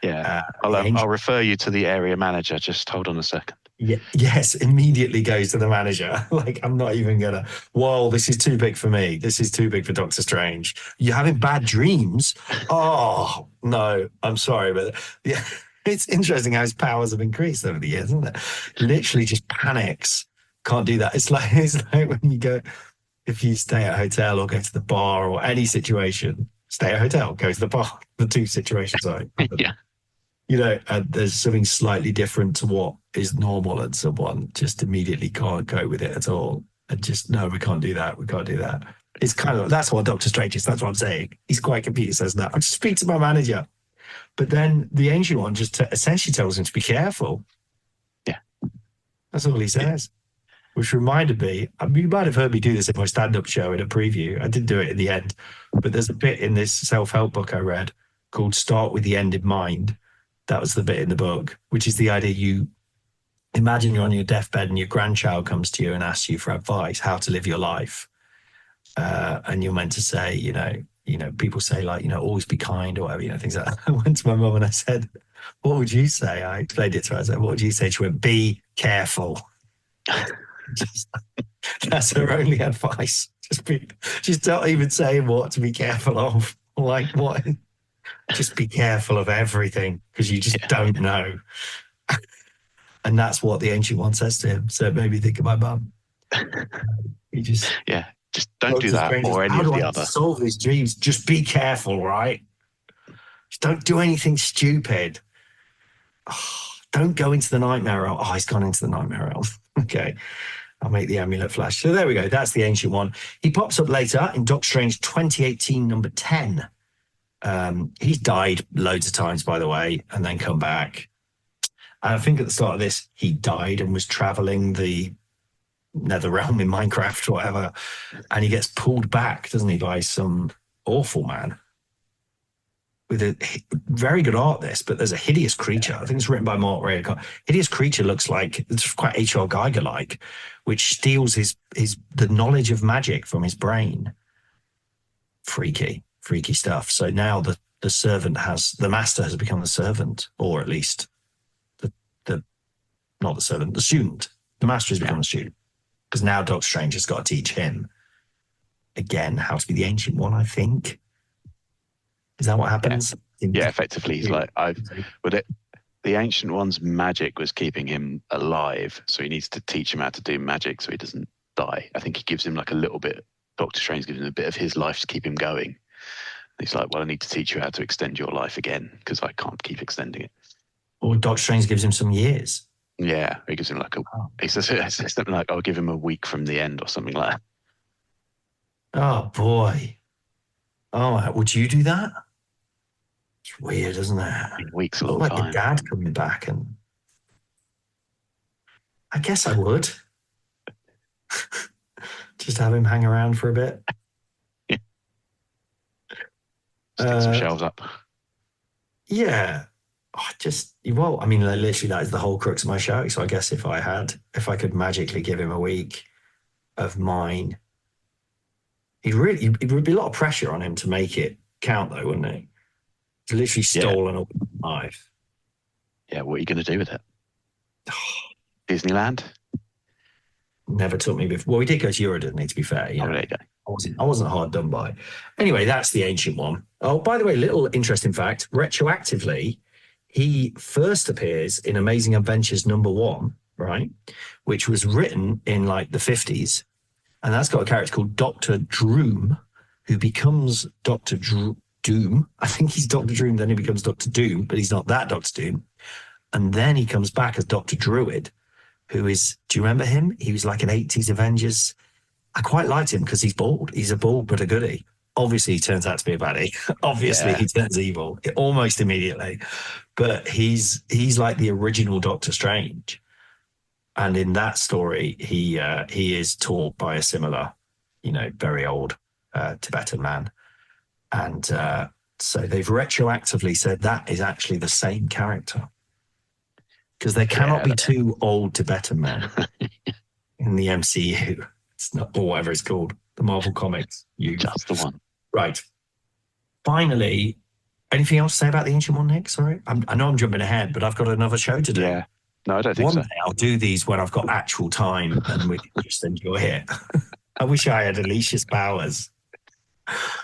Yeah, I'll refer you to the area manager. Just hold on a second. Yeah, yes, immediately goes to the manager. Like, I'm not even gonna, whoa, this is too big for me. This is too big for Doctor Strange. You're having bad dreams? Oh, no, I'm sorry. But yeah, it's interesting how his powers have increased over the years, isn't it? Literally just panics. Can't do that. It's like when you go, if you stay at a hotel or go to the bar or any situation, stay at a hotel, go to the bar. The two situations are. Yeah. There's something slightly different to what is normal, and someone just immediately can't go with it at all. And just, no, we can't do that. We can't do that. It's kind of, that's what Doctor Strange is. That's what I'm saying. He's quite confused. He says, "No, I'll just speak to my manager." But then the Ancient One just essentially tells him to be careful. Yeah. That's all he says. Which reminded me, you might have heard me do this in my stand-up show in a preview. I did do it in the end. But there's a bit in this self-help book I read called Start with the End in Mind. That was the bit in the book, which is the idea you imagine you're on your deathbed and your grandchild comes to you and asks you for advice, how to live your life. And you're meant to say, people say like, always be kind or whatever, things like that. I went to my mum and I said, "What would you say?" I explained it to her. I said, "What would you say?" She went, "Be careful." That's her only advice. Just don't even say what to be careful of. Like what? Just be careful of everything because you just don't know. And that's what the Ancient One says to him. So it made me think of my mum. Just don't do that or any of the other. Solve these dreams. Just be careful, right? Just don't do anything stupid. Oh, don't go into the nightmare realm. Oh, he's gone into the nightmare realm. Okay. I'll make the amulet flash. So there we go. That's the Ancient One. He pops up later in Doctor Strange 2018, number 10. He's died loads of times, by the way, and then come back. And I think at the start of this, he died and was traveling the nether realm in Minecraft or whatever. And he gets pulled back, doesn't he, by some awful man with a very good art, but there's a hideous creature. I think it's written by Mark Raycott. Hideous creature looks like, it's quite H.R. Geiger-like, which steals the knowledge of magic from his brain. Freaky stuff. So now the master has become the servant, or at least not the servant, the student. The master has become a student because now Doctor Strange has got to teach him again how to be the Ancient One, I think. Is that what happens? Yeah, effectively. He's like, the Ancient One's magic was keeping him alive, so he needs to teach him how to do magic so he doesn't die. I think he gives him like a little bit, Doctor Strange gives him a bit of his life to keep him going. He's like, "Well, I need to teach you how to extend your life again because I can't keep extending it." Or Doctor Strange gives him some years. Yeah, he gives him he says something like, "I'll give him a week from the end" or something like that. Oh, boy. Oh, would you do that? It's weird, isn't it? A week's a long time. Like the dad coming back, and I guess I would. Just have him hang around for a bit. Yeah. Stick some shelves up. Yeah. I mean, literally that is the whole crux of my show. So I guess if I could magically give him a week of mine, it would be a lot of pressure on him to make it count though, wouldn't it? He's literally stolen all my life. Yeah, what are you going to do with it? Disneyland? Never took me before. Well, we did go to Eour, didn't he, to be fair? There you go. I wasn't hard done by. Anyway, that's the ancient one. Oh, by the way, little interesting fact, retroactively, he first appears in Amazing Adventures #1, right? Which was written in like the 50s. And that's got a character called Dr. Droom, who becomes Dr. Doom. I think he's Dr. Droom, then he becomes Dr. Doom, but he's not that Dr. Doom. And then he comes back as Dr. Druid, who is, do you remember him? He was like an 80s Avengers. I quite liked him because he's bald. He's a bald but a goodie. Obviously, he turns out to be a baddie. Obviously, he turns evil almost immediately. But he's like the original Doctor Strange. And in that story, he is taught by a similar, very old Tibetan man. And so they've retroactively said that is actually the same character. Because there cannot be two old Tibetan men in the MCU. It's not, or whatever it's called, the Marvel Comics. Just the one. Right. Finally, anything else to say about the Ancient One, Nick? Sorry. I know I'm jumping ahead, but I've got another show to do. Yeah. No, I don't think so. One day I'll do these when I've got actual time and we can just enjoy it. I wish I had Alicia's powers.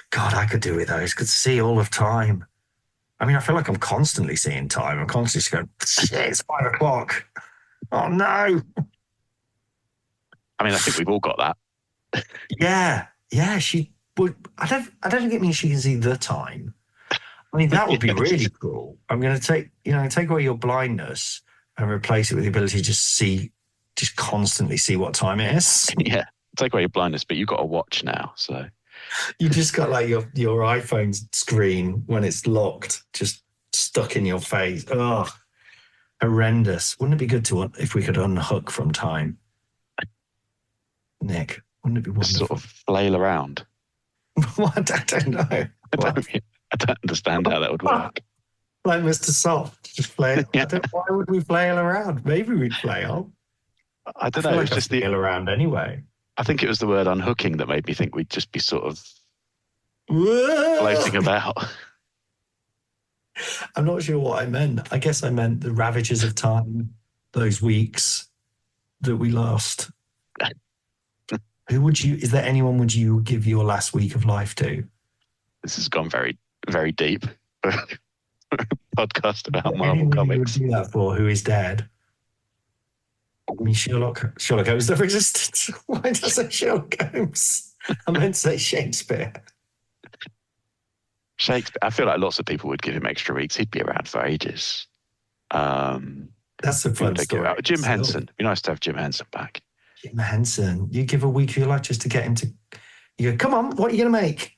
God, I could do with those. Could see all of time. I mean, I feel like I'm constantly seeing time. I'm constantly going, shit, it's 5 o'clock. Oh, no. I mean, I think we've all got that. Yeah, she would. I don't think it means she can see the time. I mean, that would be really cool. I'm going to take away your blindness and replace it with the ability to just constantly see what time it is. Yeah, take away your blindness, but you've got a watch now, so. You just got like your iPhone screen when it's locked, just stuck in your face. Oh, horrendous. Wouldn't it be good to if we could unhook from time? Nick, wouldn't it be wonderful? Sort of flail around. What? I don't know. I don't understand how that would work. Like Mr. Soft, just flail. Yeah. Why would we flail around? Maybe we'd flail. I don't know. Like it's just flail around anyway. I think it was the word unhooking that made me think we'd just be sort of floating about. I'm not sure what I meant. I guess I meant the ravages of time, those weeks that we lost. Is there anyone would you give your last week of life to? This has gone very, very deep. Podcast about Marvel Comics. You would do that for who is dead? I mean, Sherlock Holmes never existed. Why did I say Sherlock Holmes? I meant to say Shakespeare. Shakespeare. I feel like lots of people would give him extra weeks. He'd be around for ages. That's a fun story. Jim Henson. It'd be nice to have Jim Henson back. Jim Henson. You give a week of your life just to get him to. You go, come on, what are you going to make?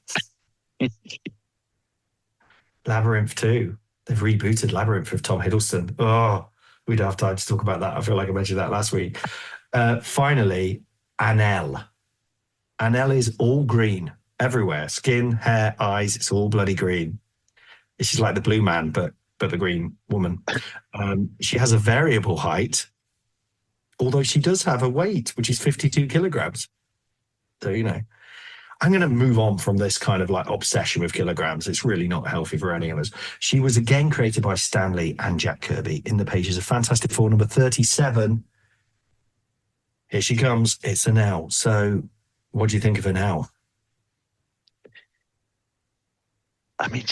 Labyrinth 2. They've rebooted Labyrinth with Tom Hiddleston. Oh, we'd have time to talk about that. I feel like I mentioned that last week. Finally, Anelle. Anelle is all green everywhere. Skin, hair, eyes, it's all bloody green. She's like the blue man, but the green woman. She has a variable height, although she does have a weight, which is 52 kilograms. So, I'm going to move on from this kind of like obsession with kilograms. It's really not healthy for any of us. She was again created by Stan Lee and Jack Kirby in the pages of Fantastic Four number 37. Here she comes. It's Anelle. So what do you think of Anelle? I mean,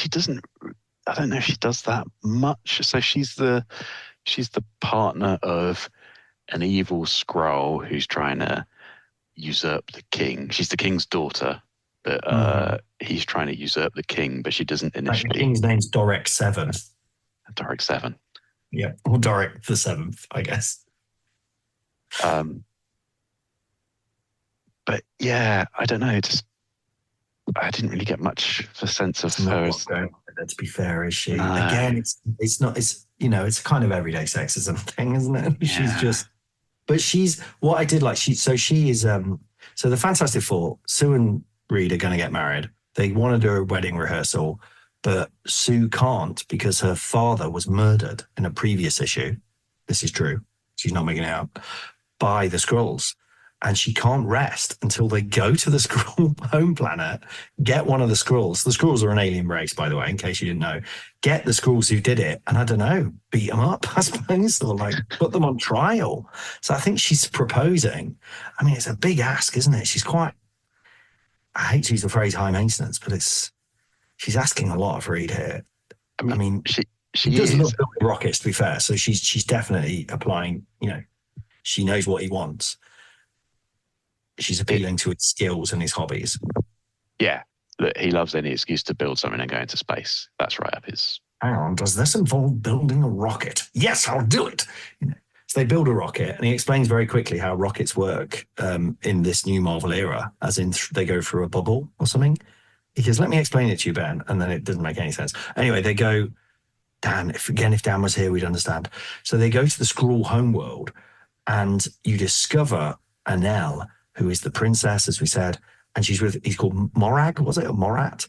I don't know if she does that much. So she's the partner of an evil Skrull who's trying to usurp the king. She's the king's daughter, but he's trying to usurp the king, but she doesn't initially. The king's name's Dorek 7. Dorek 7. Yeah, or Dorek the 7th, I guess. But yeah, I don't know. I didn't really get much of a sense of her. To be fair, is she? No. Again, it's not. It's it's kind of everyday sexism thing, isn't it? Yeah. She's just But what I did like, she is, so the Fantastic Four, Sue and Reed are going to get married. They want to do a wedding rehearsal, but Sue can't because her father was murdered in a previous issue. This is true. She's not making it up, by the Skrulls. And she can't rest until they go to the Skrull home planet, get one of the Skrulls. The Skrulls are an alien race, by the way, in case you didn't know. Get the Skrulls who did it, and I don't know, beat them up, I suppose, or like put them on trial. So I think she's proposing. I mean, it's a big ask, isn't it? She's quite, I hate to use the phrase high maintenance, but she's asking a lot of Reed here. I mean she does love building rockets, to be fair. So she's definitely applying, she knows what he wants. She's appealing to his skills and his hobbies. Yeah. Look, he loves any excuse to build something and go into space. That's right up his. Hang on, does this involve building a rocket? Yes, I'll do it. So they build a rocket, and he explains very quickly how rockets work in this new Marvel era, as in they go through a bubble or something. He goes, let me explain it to you, Ben. And then it doesn't make any sense. Anyway, they go, Dan, if Dan was here, we'd understand. So they go to the Skrull homeworld, and you discover Anelle, who is the princess, as we said, and he's called Morag, was it? Or Morat?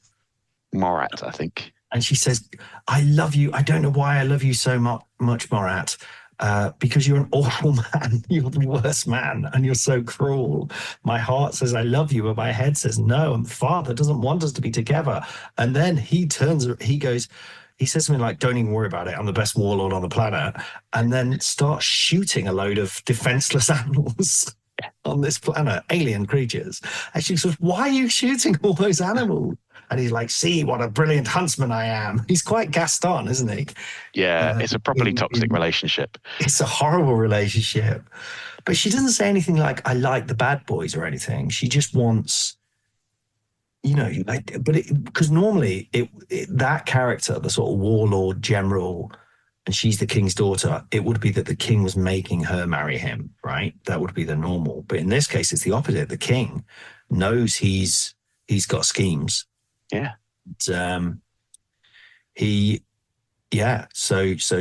Morat, I think. And she says, I love you. I don't know why I love you so much, Morat, because you're an awful man. You're the worst man, and you're so cruel. My heart says I love you, but my head says no, and Father doesn't want us to be together. And then he says something like, don't even worry about it. I'm the best warlord on the planet. And then starts shooting a load of defenseless animals on this planet, alien creatures. And she says, why are you shooting all those animals? And he's like, see what a brilliant huntsman I am. He's quite Gaston, isn't he? Yeah, it's a properly toxic relationship. It's a horrible relationship. But she doesn't say anything like, I like the bad boys or anything. She just wants, because normally that character, the sort of warlord general, and she's the king's daughter, it would be that the king was making her marry him, right? That would be the normal. But in this case, it's the opposite. The king knows he's got schemes. Yeah. So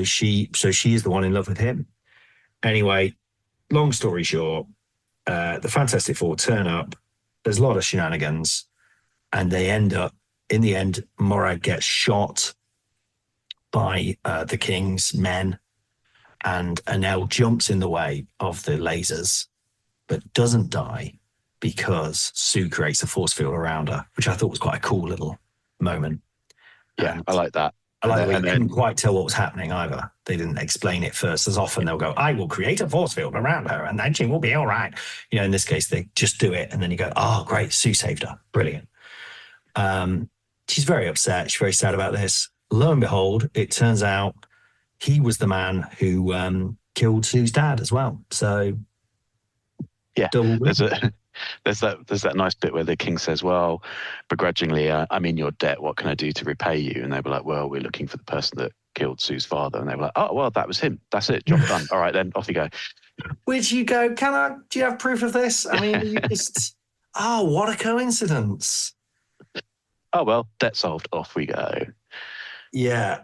she is the one in love with him. Anyway, long story short, the Fantastic Four turn up. There's a lot of shenanigans, and they end up, in the end, Morag gets shot by the king's men, and Anelle jumps in the way of the lasers, but doesn't die because Sue creates a force field around her, which I thought was quite a cool little moment. Yeah, I like that. I like that we couldn't quite tell what was happening either. They didn't explain it first. As often they'll go, I will create a force field around her and then she will be all right. In this case, they just do it. And then you go, oh, great, Sue saved her. Brilliant. She's very upset. She's very sad about this. Lo and behold, it turns out he was the man who killed Sue's dad as well. So, yeah, there's that nice bit where the king says, well, begrudgingly, I'm in your debt. What can I do to repay you? And they were like, well, we're looking for the person that killed Sue's father. And they were like, oh, well, that was him. That's it. Job done. All right, then off you go. Which you go, do you have proof of this? I mean, you just, what a coincidence. Oh, well, debt solved. Off we go. Yeah.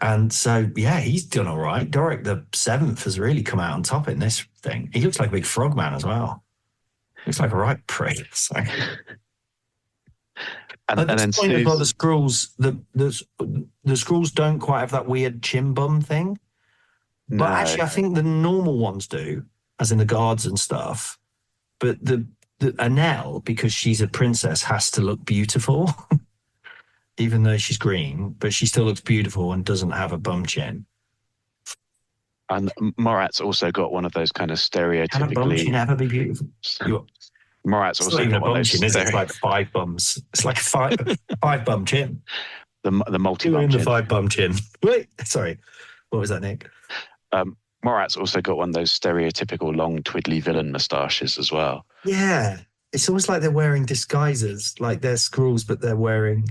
And so, he's done all right. Doric the 7th has really come out on top in this thing. He looks like a big frog man as well. Looks like a right prick. So. And then point about the Skrulls, the Skrulls don't quite have that weird chin bum thing. No. But actually, I think the normal ones do, as in the guards and stuff. But the Anelle, because she's a princess, has to look beautiful. Even though she's green, but she still looks beautiful and doesn't have a bum chin. And Morat's also got one of those kind of stereotypically. Can a bum chin ever be beautiful? Morat's also got one of those. It's like 5 bums. It's like a five bum chin. The multi-bum chin. The 5 bum chin. Wait, sorry. What was that, Nick? Morat's also got one of those stereotypical long twiddly villain moustaches as well. Yeah. It's almost like they're wearing disguises, like they're Skrulls, but they're wearing...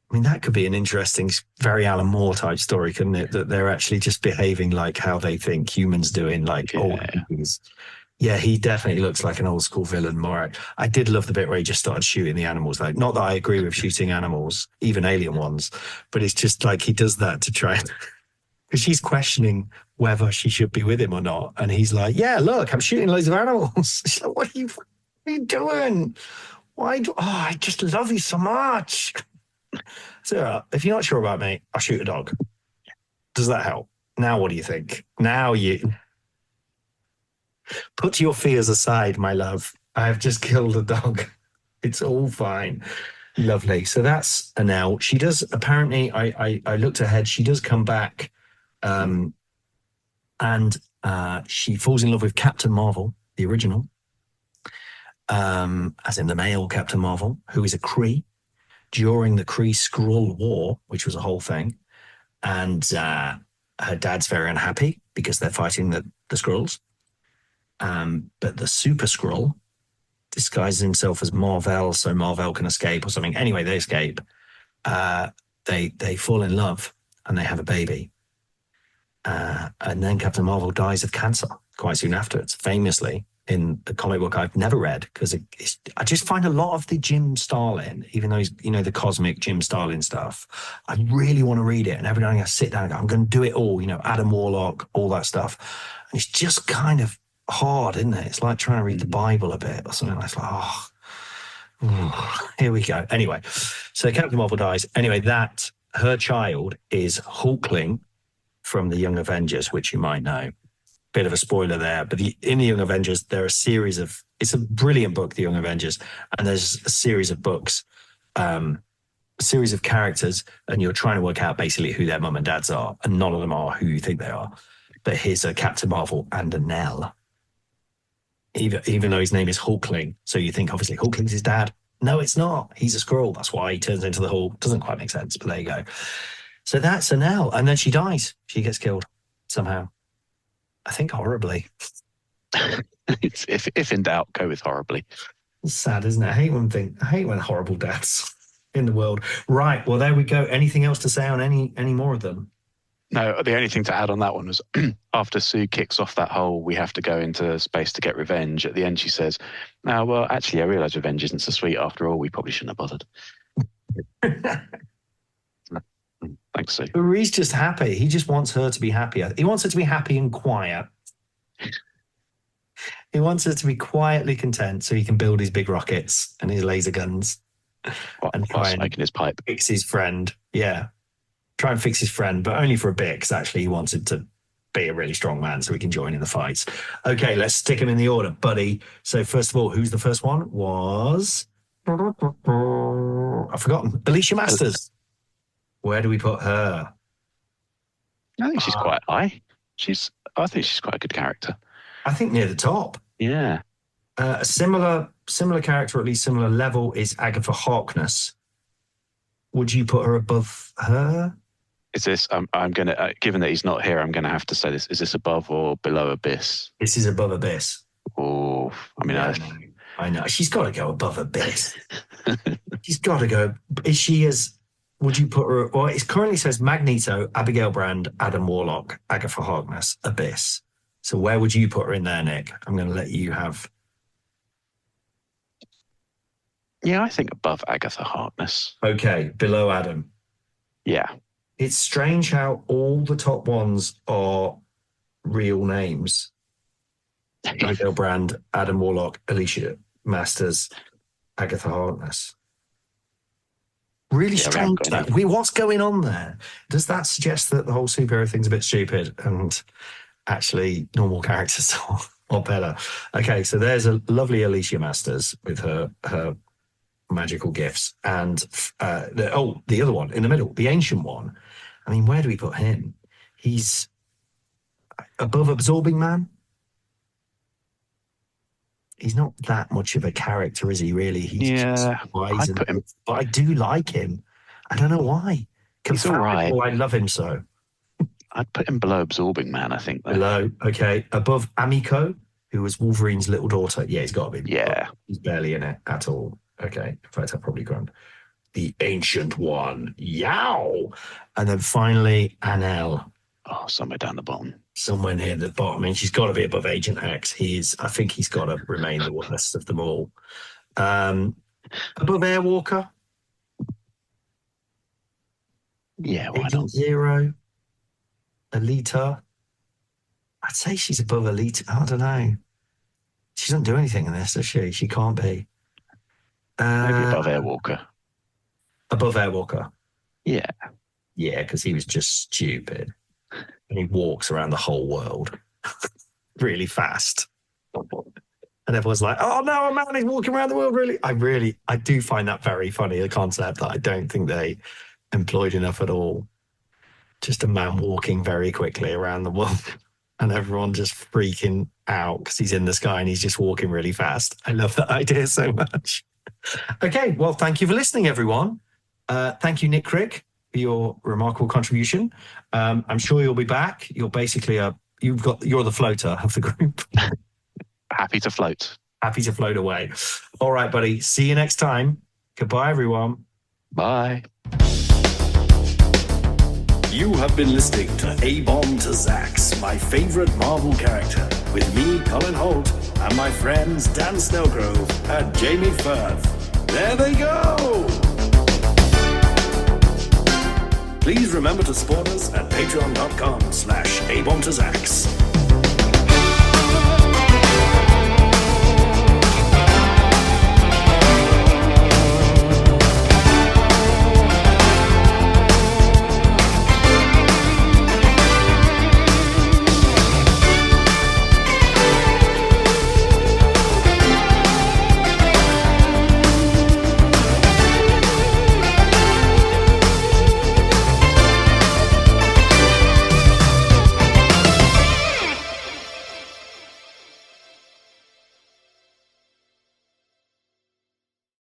I mean, that could be an interesting, very Alan Moore type story, couldn't it? That they're actually just behaving like how they think humans do in old movies. Yeah, he definitely looks like an old school villain, Morat. I did love the bit where he just started shooting the animals. Like, not that I agree with shooting animals, even alien ones, but it's just like he does that to try, because she's questioning whether she should be with him or not. And he's like, yeah, look, I'm shooting loads of animals. She's like, what are you doing? I just love you so much. So if you're not sure about me, I'll shoot a dog. Does that help? Now what do you think? Now you put your fears aside, my love. I have just killed a dog. It's all fine. Lovely. So that's Anelle. She does apparently, I looked ahead, she does come back and she falls in love with Captain Marvel, the original, as in the male Captain Marvel, who is a Kree during the Kree-Skrull War, which was a whole thing. And her dad's very unhappy because they're fighting the Skrulls. But the Super Skrull disguises himself as Marvel so Marvel can escape or something. Anyway, they escape. They fall in love and they have a baby. And then Captain Marvel dies of cancer quite soon afterwards, famously in the comic book I've never read, because I just find a lot of the Jim Starlin, even though he's, the cosmic Jim Starlin stuff, I really want to read it. And every time I sit down and go, I'm going to do it all, Adam Warlock, all that stuff. And it's just kind of hard, isn't it? It's like trying to read the Bible a bit or something. It's like, here we go. Anyway, so Captain Marvel dies. Anyway, her child is Hulkling from the Young Avengers, which you might know. Bit of a spoiler there, but in the Young Avengers, there are it's a brilliant book, The Young Avengers, and there's a series of books, a series of characters, and you're trying to work out basically who their mum and dads are, and none of them are who you think they are. But here's a Captain Marvel and Anelle. Even though his name is Hulkling, so you think obviously Hulkling's his dad. No, it's not. He's a Skrull. That's why he turns into the Hulk. Doesn't quite make sense, but there you go. So that's Anelle, and then she dies. She gets killed somehow. I think horribly. if in doubt, go with horribly. It's sad, isn't it? I hate when horrible deaths in the world. Right. Well, there we go. Anything else to say on any more of them? No, the only thing to add on that one was after Sue kicks off that whole "we have to go into space to get revenge," at the end she says, "Oh, well, actually, I realise revenge isn't so sweet after all. We probably shouldn't have bothered." Thanks, Sue. But Ree's just happy. He just wants her to be happier. He wants her to be happy and quiet. He wants her to be quietly content so he can build his big rockets and his laser guns and try and his pipe. Fix his friend. Yeah. Try and fix his friend, but only for a bit, because actually he wanted to be a really strong man so he can join in the fights. Okay, let's stick him in the order, buddy. So first of all, who's the first one? Was... I've forgotten. Alicia Masters. Where do we put her? I think she's quite high. I think she's quite a good character. I think near the top. Yeah. A similar character, or at least similar level, is Agatha Harkness. Would you put her above her? Is this? I'm gonna. Given that he's not here, I'm gonna have to say this. Is this above or below Abyss? This is above Abyss. Oh, I mean, yeah, I know. She's got to go above Abyss. She's got to go. Is she as? Would you put her? Well, it currently says Magneto, Abigail Brand, Adam Warlock, Agatha Harkness, Abyss. So where would you put her in there, Nick? I'm going to let you have. Yeah, I think above Agatha Harkness. Okay, below Adam. Yeah. It's strange how all the top ones are real names. Abigail Brand, Adam Warlock, Alicia Masters, Agatha Harkness. Really strange. What's going on there? Does that suggest that the whole superhero thing's a bit stupid and actually normal characters are better? Okay, so there's a lovely Alicia Masters with her magical gifts. And the other one in the middle, the ancient one. I mean, where do we put him? He's above Absorbing Man. He's not that much of a character, is he, really? He's just wise. But I do like him. I don't know why. He's all right. I love him so. I'd put him below Absorbing Man, I think. Though. Below, okay. Above Amiko, who was Wolverine's little daughter. Yeah, he's got to be. Yeah. He's barely in it at all. Okay. In fact, I've probably gone. The Ancient One. Yow! And then finally, Anelle. Oh, somewhere down the bottom. Somewhere near the bottom. I mean, she's got to be above Agent X. I think he's got to remain the worst of them all. Above Airwalker. Yeah, why Agent not? Zero. Alita. I'd say she's above elite. I don't know. She doesn't do anything in this, does she? She can't be. Maybe above Airwalker. Above Airwalker. Yeah. Yeah, because he was just stupid. And he walks around the whole world really fast. And everyone's like, oh no, a man is walking around the world really. I do find that very funny, the concept that I don't think they employed enough at all. Just a man walking very quickly around the world and everyone just freaking out because he's in the sky and he's just walking really fast. I love that idea so much. Okay, well, thank you for listening, everyone. Thank you, Nick Crick, for your remarkable contribution. I'm sure you'll be back. You're basically you're the floater of the group. Happy to float. Happy to float away. All right, buddy. See you next time. Goodbye, everyone. Bye. You have been listening to A-Bomb to Zzzax, my favorite Marvel character, with me, Colin Holt, and my friends Dan Snellgrove and Jamie Firth. There they go! Please remember to support us at patreon.com/A-Bomb to Zzzax.